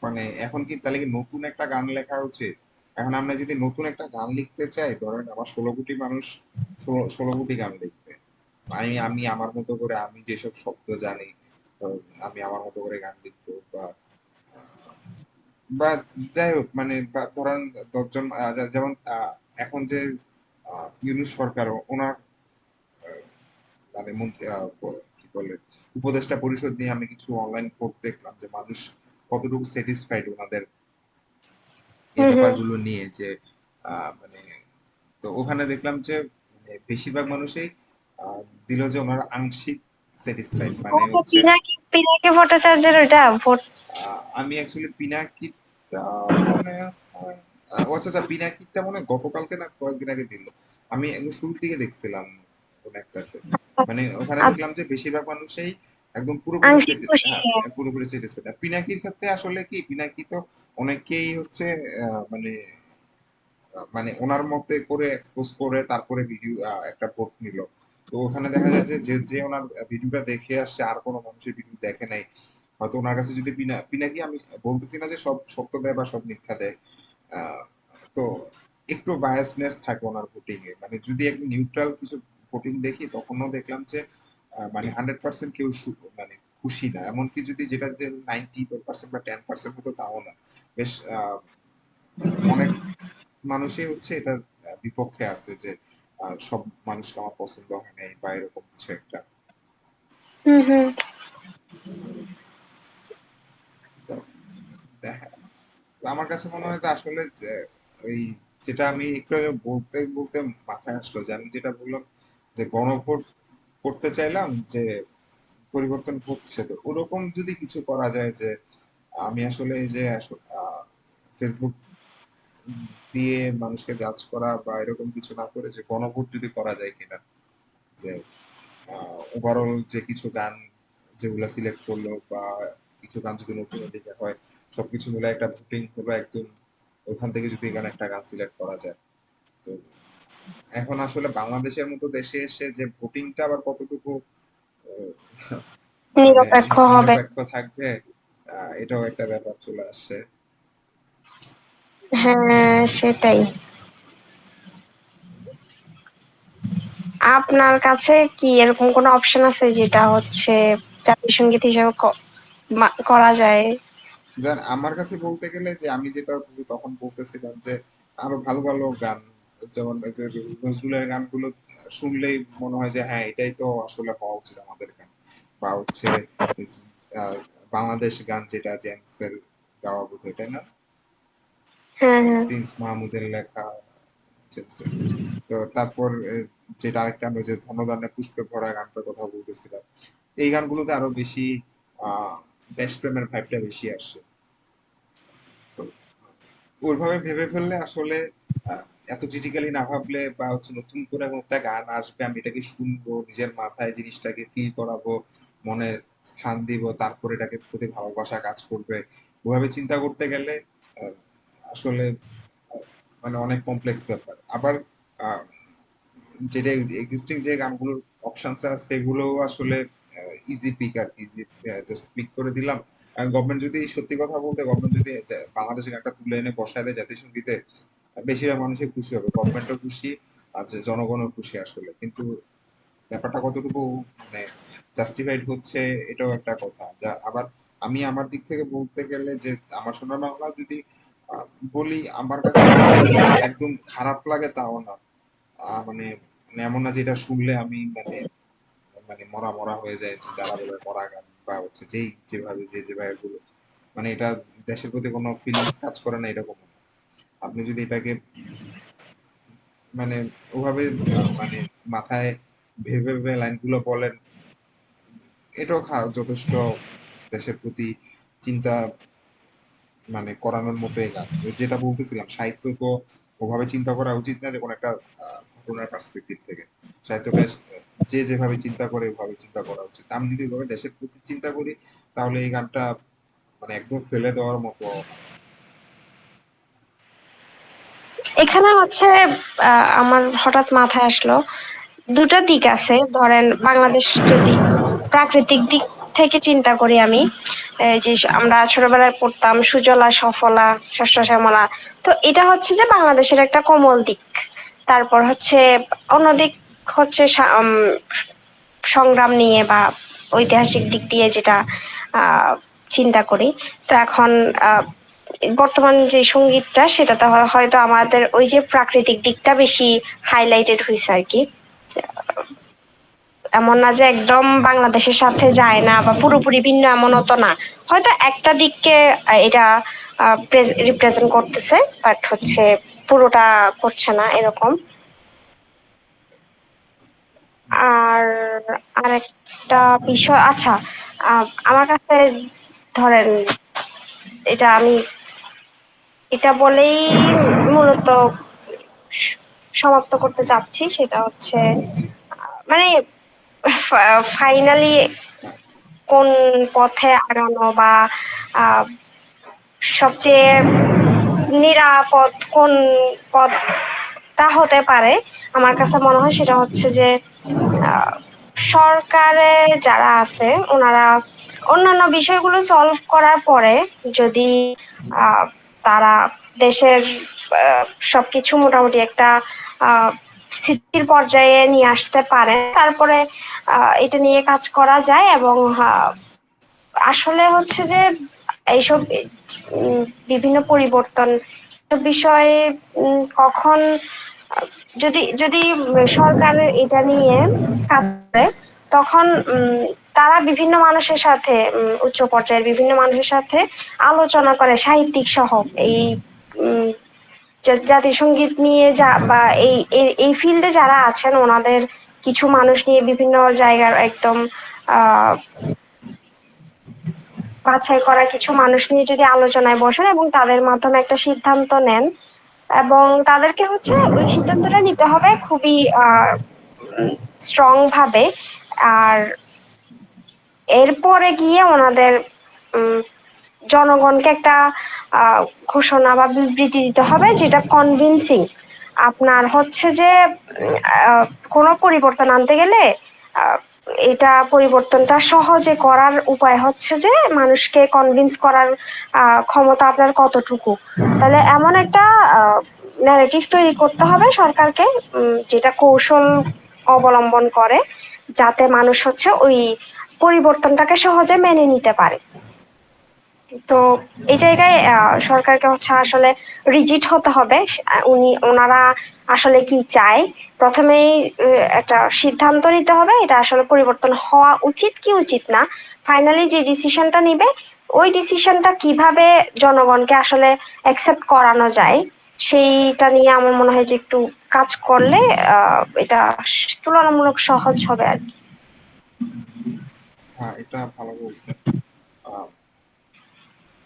মানে এখন কি তাহলে কি নতুন একটা গান লেখা উচিত? এখন আমরা যদি নতুন একটা গান লিখতে চাই, ধরেন আমার 16 কোটি মানুষ 16 কোটি গান লিখবে, আমি আমি আমার মতো করে, আমি যেসব শব্দ জানি, তো আমি আমার মতো করে গান লিখবো, বা যাই হোক, মানে বা ধরেন 10 জন, যেমন এখন যে ইউনূস সরকার, ওনার আহ, মানে কি বলে, উপদেষ্টা পরিষদ নিয়ে আমি কিছু অনলাইন পোস্ট দেখলাম যে মানুষ কতটুকু স্যাটিসফাইড ওনাদের এই হুম হুম। ব্যাপারগুলো নিয়ে, যে মানে, তো ওখানে দেখলাম যে মানে বেশিরভাগ মানুষই আহ, দিল যে ওনারা আংশিক স্যাটিসফাইড, ও মানে তো হচ্ছে পিনাকি ভট্টাচার্যের ওইটা ভোট। আমি অ্যাকচুয়ালি পিনাকিটা মনে হয়, ও আচ্ছা আচ্ছা, পিনাকিটা মনে হয় গতকালকে না কয়েকদিন আগে দিল, আমি একদম শুরুর দিকে দেখছিলাম কোন একটাতে, মানে ওখানে দেখলাম যে বেশিরভাগ মানুষই একদম পুরোপুরি আংশিক খুশি, হ্যাঁ, হ্যাঁ। পুরোপুরি স্যাটিসফাইড। পিনাকির ক্ষেত্রে আসলে কি, পিনাকি তো অনেকেই হচ্ছে মানে মানে ওনার মতে করে এক্সপোজ করে তারপরে ভিডিও একটা ভোট নিল। তো ওখানে দেখা যায় যে যে যে ওনার ভিডিওটা দেখে আসছে আর কোনো মানুষের ভিডিও দেখে নাই, হয়তো ওনার কাছে যদি পিনাকি, আমি বলতেছি না যে সব সত্য দেয় বা সব মিথ্যা দেয়, আহ, তো একটু বায়াসনেস থাকে ওনার ভোটিং এ, মানে যদি একটু নিউট্রাল কিছু ভোটিং দেখি তখনও দেখলাম যে মানে 100% কেউ মানে খুশি না, এমনকি যদি যেটা 90% বা 10% হতো তাও না, বেশ অনেক মানুষই হচ্ছে এটার বিপক্ষে আছে, যে সব মানুষকে আমার পছন্দ হয় নাই বা এরকম কিছু একটা। হুম হুম। তো দেখা, আমার কাছে মনে হয় যে আসলে ওই যেটা আমি একটু আগে বলতে বলতে মাথায় আসলো, যে আমি যেটা বললাম যে গণভোট করতে চাইলাম, যে পরিবর্তন হচ্ছে, তো ওরকম যদি কিছু করা যায়, যে আমি আসলে এই যে ফেসবুক দিয়ে মানুষকে জাজ করা বা এরকম কিছু না করে, যে গণভোট যদি করা যায় কিনা, যে ওভারঅল যে কিছু গান যেগুলা সিলেক্ট করলো, বা কিছু গান যদি নতুন দিকে হয়, সবকিছু মিলে একটা ভোটিং হলো একদম, ওখান থেকে যদি এখানে একটা গান সিলেক্ট করা যায়। তো এখন আসলে বাংলাদেশের মতো দেশে এসে যে ভোটিংটা আবার কতটুকু আহ, মানে নিরপেক্ষ হবে। নিরপেক্ষ থাকবে, এটাও একটা ব্যাপার চলে আসছে। হ্যাঁ, সেটাই। আপনার কাছে কি এরকম কোনো অপশন আছে যেটা হচ্ছে জাতীয় সঙ্গীত হিসেবে করা যায়? আমার কাছে বলতে গেলে, যে আমি যেটা তখন বলতেছিলাম যে আরো ভালো ভালো গান যেমন এই যে নজরুলের গানগুলো শুনলেই মনে হয় যে হ্যাঁ এটাই তো আসলে হওয়া উচিত আমাদের গান, বা হচ্ছে এই যে, বাংলাদেশ গান যেটা জেমসের গাওয়া বোধহয়, তাই না? হ্যাঁ, হ্যাঁ। প্রিন্স মাহমুদের লেখা, জেমসের। তো তারপর যেটা আরেকটা আমরা যে ধনধান্যে পুষ্পে ভরা গানটার কথা বলতেছিলাম, এই গানগুলোতে আরো বেশি আহ দেশপ্রেমের ভাইবটা বেশি আসে। তো ওইভাবে ভেবে ফেললে আসলে আহ, এত ক্রিটিক্যালি না ভাবলে, বা হচ্ছে নতুন করে কোনো একটা গান আসবে আমি এটাকে শুনবো, নিজের মাথায় জিনিসটাকে ফিল করাবো, মনে স্থান দিব, তারপর এটাকে প্রতি ভালোবাসা কাজ করবে, ওভাবে চিন্তা করতে গেলে আহ, আসলে আহ, মানে অনেক কমপ্লেক্স ব্যাপার। আবার আহ, যেটা এক্সিস্টিং যে গানগুলোর অপশনস আছে সেগুলো আসলে ইজি পিক আর কি, ইজি জাস্ট পিক করে দিলাম। আর গভর্নমেন্ট যদি, সত্যি কথা বলতে, গভর্নমেন্ট যদি বাংলাদেশের গানটা তুলে এনে বসায় দেয় জাতীয় সঙ্গীতে, বেশিরভাগ মানুষই খুশি হবে, গভর্নমেন্টও খুশি, আর যে জনগণও খুশি আসলে। কিন্তু ব্যাপারটা কতটুকু মানে জাস্টিফাইড হচ্ছে, এটাও একটা কথা। যা আবার আমি আমার দিক থেকে বলতে গেলে যে আমার সোনার বাংলা যদি আহ, বলি, আমার কাছে একদম খারাপ লাগে তাও না। মানে মানে এমন না যে এটা শুনলে আমি মানে মানে মরা মরা হয়ে যায়, যে যারা বলে মরা গান, বা হচ্ছে যেই যেভাবে যে যেভাবে গুলো, মানে এটা দেশের প্রতি কোনো ফিলিংস কাজ করে না এরকম না। আপনি যদি এটাকে মানে ওভাবে মানে মাথায় ভেবে ভেবে লাইনগুলো বলেন, এটাও যথেষ্ট দেশের প্রতি চিন্তা মানে করানোর মতোই গান। ওই যেটা বলতেছিলাম, সাহিত্য তো ওভাবে চিন্তা করা উচিত না যে কোনো একটা ঘটনার পার্সপেক্টিভ থেকে। সাহিত্যটা যে যেভাবে চিন্তা করে ওভাবে চিন্তা করা উচিত। আমি যদি ওভাবে দেশের প্রতি চিন্তা করি, তাহলে এই গানটা মানে একদম ফেলে দেওয়ার মতো না। এখানে হচ্ছে আমার হঠাৎ মাথায় আসলো, দুটো দিক আছে। ধরেন বাংলাদেশ যদি প্রাকৃতিক দিক থেকে চিন্তা করি আমি, এই যে আমরা ছোটবেলায় পড়তাম সুজলা সফলা শস্য শ্যামলা, তো এটা হচ্ছে যে বাংলাদেশের একটা কোমল দিক। তারপর হচ্ছে অন্যদিক হচ্ছে সংগ্রাম নিয়ে বা ঐতিহাসিক দিক দিয়ে যেটা আহ চিন্তা করি। তো এখন আহ বর্তমান যে সঙ্গীতটা, সেটাতে হয়তো আমাদের ওই যে প্রাকৃতিক দিকটা বেশি হাইলাইটেড হয়েছে আর কি। এমন না যে একদম বাংলাদেশের সাথে যায় না বা পুরোপুরি ভিন্ন, এমনও তো না। হয়তো একটা দিককে এটা রিপ্রেজেন্ট করতেছে, বাট হচ্ছে পুরোটা করছে না এরকম। আর আরেকটা বিষয়, আচ্ছা, আমার কাছে ধরেন, এটা আমি এটা বলেই মূলত সমাপ্ত করতে চাচ্ছি, সেটা হচ্ছে মানে ফাইনালি আচ্ছা। কোন পথে আগানো বা আহ, সবচেয়ে নিরাপদ কোন পথটা হতে পারে, আমার কাছে মনে হয় সেটা হচ্ছে যে আহ, সরকারে যারা আছে ওনারা অন্যান্য বিষয়গুলো সলভ করার পরে যদি আহ, তারা দেশের সবকিছু মোটামুটি একটা আহ, স্থিতির পর্যায়ে নিয়ে আসতে পারে, তারপরে এটা নিয়ে কাজ করা যায়। এবং আসলে হচ্ছে যে এইসব উম, বিভিন্ন পরিবর্তন বিষয়ে কখন যদি যদি সরকারের এটা নিয়ে কাজ করে, তখন তারা বিভিন্ন মানুষের সাথে, উচ্চ পর্যায়ের বিভিন্ন মানুষের সাথে আলোচনা করে, সাহিত্যিক সহ এই উম, জাতীয় সঙ্গীত নিয়ে যা বা এই এই ফিল্ডে যারা আছেন ওনাদের কিছু মানুষ নিয়ে বিভিন্ন জায়গার একদম আহ বাছাই করা কিছু মানুষ নিয়ে যদি আলোচনায় বসেন এবং তাদের মাধ্যমে একটা সিদ্ধান্ত নেন, এবং তাদেরকে হচ্ছে ওই সিদ্ধান্তটা নিতে হবে খুবই স্ট্রং ভাবে। আর এরপরে গিয়ে ওনাদের উম, জনগণকে একটা আহ, ঘোষণা বা বিবৃতি দিতে হবে যেটা কনভিনসিং। আপনার হচ্ছে যে কোনো পরিবর্তন আনতে গেলে আহ, এটা পরিবর্তনটা সহজে করার উপায় হচ্ছে যে মানুষকে কনভিন্স করার ক্ষমতা আপনার কতটুকু। তাহলে এমন একটা ন্যারেটিভ তৈরি করতে হবে সরকারকে, যেটা কৌশল অবলম্বন করে, যাতে মানুষ হচ্ছে ওই পরিবর্তনটাকে সহজে মেনে নিতে পারে। তো এই জায়গায় সরকারকে হচ্ছে আসলে রিজিড হতে হবে। ওনারা আসলে কি চায় প্রথমেই একটা সিদ্ধান্ত নিতে হবে, এটা আসলে পরিবর্তন হওয়া উচিত কি উচিত না। ফাইনালি যে ডিসিশনটা নিবে ওই ডিসিশনটা কিভাবে জনগণকে আসলে অ্যাকসেপ্ট করানো যায় সেইটা নিয়ে আমার মনে হয় যে একটু কাজ করলে এটা তুলনামূলক সহজ হবে আর কি। হ্যাঁ, এটা ভালো বলছেন। আহ,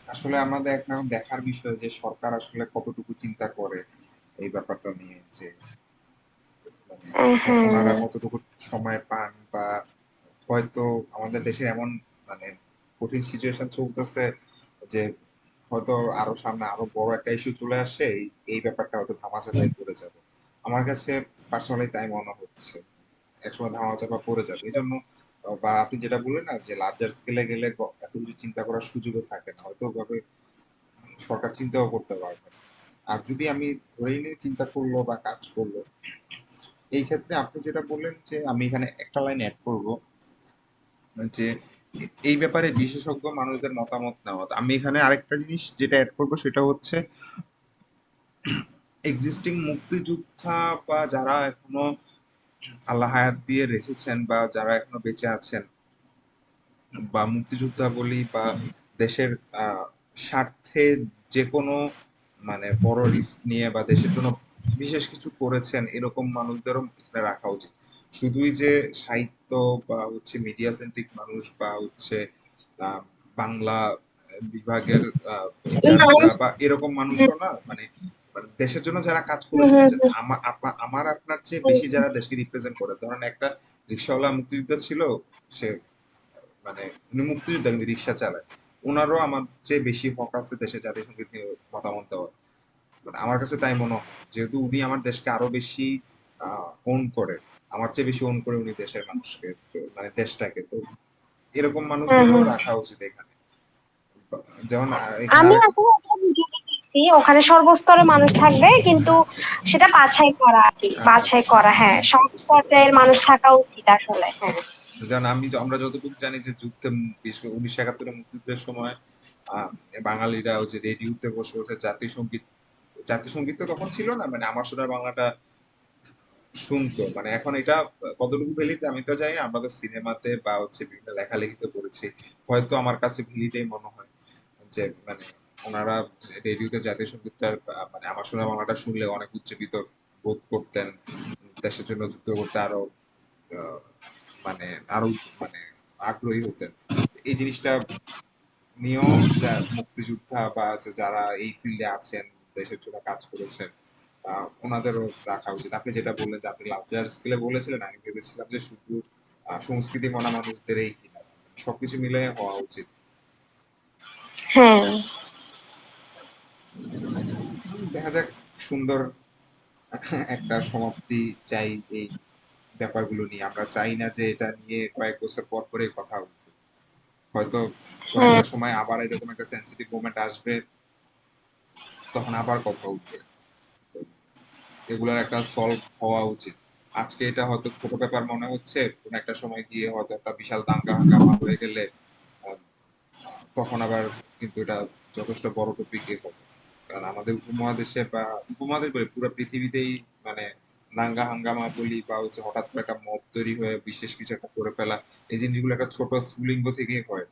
আসলে আমাদের এখন দেখার বিষয় যে সরকার আসলে কতটুকু চিন্তা করে এই ব্যাপারটা নিয়ে, যে মানে ওনারা হ্যাঁ। কতটুকু সময় পান, বা হয়তো আমাদের দেশের এমন মানে কঠিন সিচুয়েশন চলতেছে যে হয়তো আরো সামনে আরো বড় একটা ইস্যু চলে আসে, এই ব্যাপারটা হয়তো ধামাচাপায় পড়ে যাবে। আমার কাছে পার্সোনালি তাই মনে হচ্ছে, একসময় ধামাচাপা পড়ে যাবে। এই জন্য বা আপনি যেটা বললেন না যে লার্জার স্কেলে গেলে এত কিছু চিন্তা করার সুযোগও থাকে না, হয়তো ওভাবে সরকার চিন্তাও করতে পারবে না। আর যদি আমি ধরেই নিই চিন্তা করলো বা কাজ করলো, এই ক্ষেত্রে আপনি যেটা বললেন যে আমি এখানে একটা লাইন অ্যাড করব, যে এই ব্যাপারে বিশেষজ্ঞ মানুষদের মতামত নেওয়া। তো আমি এখানে আরেকটা জিনিস যেটা অ্যাড করব সেটা হচ্ছে এক্সিস্টিং মুক্তিযোদ্ধা বা যারা এখনো আল্লাহ হায়াত দিয়ে রেখেছেন বা যারা এখনো বেঁচে আছেন, বা মুক্তিযোদ্ধা বলি বা দেশের স্বার্থে যে কোনো মানে বড় রিস্ক নিয়ে বা দেশের জন্য বিশেষ কিছু করেছেন এরকম মানুষদেরও এখানে রাখা উচিত। শুধুই যে সাহিত্য বা হচ্ছে মিডিয়া সেন্ট্রিক মানুষ বা হচ্ছে আহ, বাংলা বিভাগের টিচাররা বা এরকম মানুষও না, মানে মানে দেশের জন্য যারা কাজ করেছেন, যে আমার আপনার চেয়ে বেশি যারা দেশকে রিপ্রেজেন্ট করে। ধরেন একটা রিক্সাওয়ালা মুক্তিযোদ্ধা ছিল, সে মানে উনি মুক্তিযোদ্ধা কিন্তু রিক্সা চালায়, ওনারও আমার চেয়ে বেশি হক আছে দেশের জাতীয় সঙ্গীত নিয়ে মতামত দেওয়ার। মানে আমার কাছে তাই মনে হয়, যেহেতু উনি আমার দেশকে আরো বেশি ওন করে, আমার চেয়ে বেশি ওন করে উনি দেশের মানুষকে, তো মানে দেশটাকে, তো এরকম মানুষদেরও রাখা উচিত এখানে। যেমন এখানে আমি আরেক আসলে এটা বুঝাতে চাইছি ওখানে সর্বস্তরের মানুষ থাকবে, কিন্তু সেটা বাছাই করা আর কি, আচ্ছা বাছাই আচ্ছা, করা। হ্যাঁ, সব বুঝতে পারছি। পর্যায়ের মানুষ থাকা উচিত আসলে। হ্যাঁ। যেমন আমরা যতটুকু জানি যে যুদ্ধে, বিশেষ করে 1971 মুক্তিযুদ্ধের সময় আহ, বাঙালিরা ওই যে রেডিওতে বসে বসে জাতীয় সঙ্গীত, জাতীয় সঙ্গীত তো তখন ছিল না, মানে আমার সোনার বাংলাটা শুনতো। মানে এখন এটা কতটুকু ভ্যালিড আমি তো জানি না, আমরা তো সিনেমাতে বা হচ্ছে বিভিন্ন লেখালেখিতে পড়েছি। হয়তো আমার কাছে ভ্যালিডই মনে হয় যে মানে ওনারা রেডিওতে জাতীয় সঙ্গীতটা মানে আমার সোনার বাংলাটা শুনলে অনেক উজ্জীবিত বোধ করতেন, দেশের জন্য যুদ্ধ করতে আরো আহ, মানে আরো মানে আগ্রহী হতেন। এই জিনিসটা নিয়েও যা মুক্তিযোদ্ধা বা যারা এই ফিল্ডে আছেন, দেশের জন্য কাজ করেছেন, ওনাদেরও রাখা উচিত। আপনি যেটা বললেন যে আপনি লার্জার স্কেলে বলেছিলেন, আমি ভেবেছিলাম যে শুধু সংস্কৃতি মনা মানুষদেরই কিনা, সবকিছু মিলে হওয়া উচিত। হ্যাঁ। দেখা যাক, সুন্দর একটা সমাপ্তি চাই এই ব্যাপারগুলো নিয়ে। আমরা চাই না যে এটা নিয়ে কয়েক বছর পর পরে কথা উঠবে। হয়তো কোন হ্যাঁ। একটা সময় আবার এরকম একটা সেন্সিটিভ মোমেন্ট আসবে, তখন আবার কথা উঠবে। তো এগুলার একটা সলভ হওয়া উচিত। আজকে এটা হয়তো ছোট ব্যাপার মনে হচ্ছে, কোন একটা সময় গিয়ে হয়তো একটা বিশাল দাঙ্গা হাঙ্গামা হয়ে গেলে আহ, তখন আবার কিন্তু এটা যথেষ্ট বড় টপিকে হবে। কারণ আমাদের উপমহাদেশে বা উপমহাদেশ বলে পুরো পৃথিবীতেই মানে দাঙ্গা হাঙ্গামা বলি বা হচ্ছে হঠাৎ করে একটা মব তৈরি হয়ে বিশেষ কিছু একটা করে ফেলা, এই জিনিসগুলো একটা ছোট স্ফুলিঙ্গ থেকেই হয়।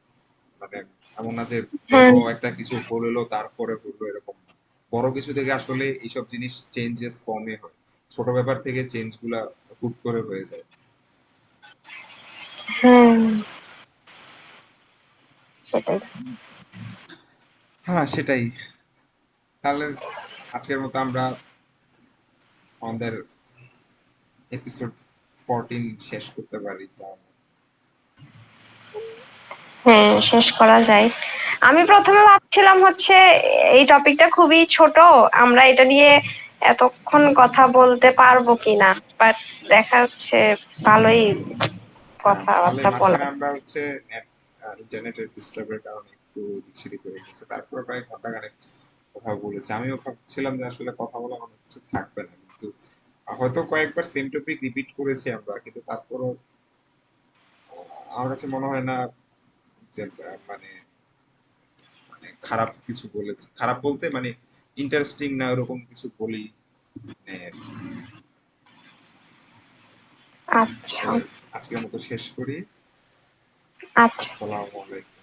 মানে এমন না যে বড় হ্যাঁ। একটা কিছু হলো তারপরে হলো, এরকম না। বড় কিছু থেকে আসলে এইসব জিনিস চেঞ্জেস কমে হয়, ছোট ব্যাপার থেকে চেঞ্জ গুলা হুট করে হয়ে যায়। হ্যাঁ। সেটাই। হ্যাঁ, সেটাই। তাহলে আজকের মতো আমরা আমাদের এপিসোড 14 শেষ করতে পারি, যা হ্যাঁ, শেষ করা যায়। আমি প্রথমে ভাবছিলাম হচ্ছে এই টপিকটা খুবই ছোট, আমরা এটা নিয়ে এতক্ষণ কথা বলতে পারবো কিনা, বাট দেখা যাচ্ছে ভালোই হ্যাঁ, তাহলে কথাবার্তা বলা। মাঝখানে আমরা হচ্ছে নেট ইন্টারনেটের ডিস্টার্বের কারণে একটু এদিক সেদিক হয়ে গেছে, তারপরে প্রায় ঘন্টা খানেক কথা বলেছি। আমিও ভাবছিলাম যে আসলে কথা বলার অনেক কিছু থাকবে না, কিন্তু হয়তো কয়েকবার সেম টপিক রিপিট করেছি আমরা, কিন্তু তারপরও আমার কাছে মনে হয় না যে মানে খারাপ কিছু বলেছি, খারাপ বলতে মানে ইন্টারেস্টিং না ওরকম কিছু বলি নাই আর কি। আচ্ছা। তাহলে আজকের মতো শেষ করি। আচ্ছা। আসসালামু আলাইকুম।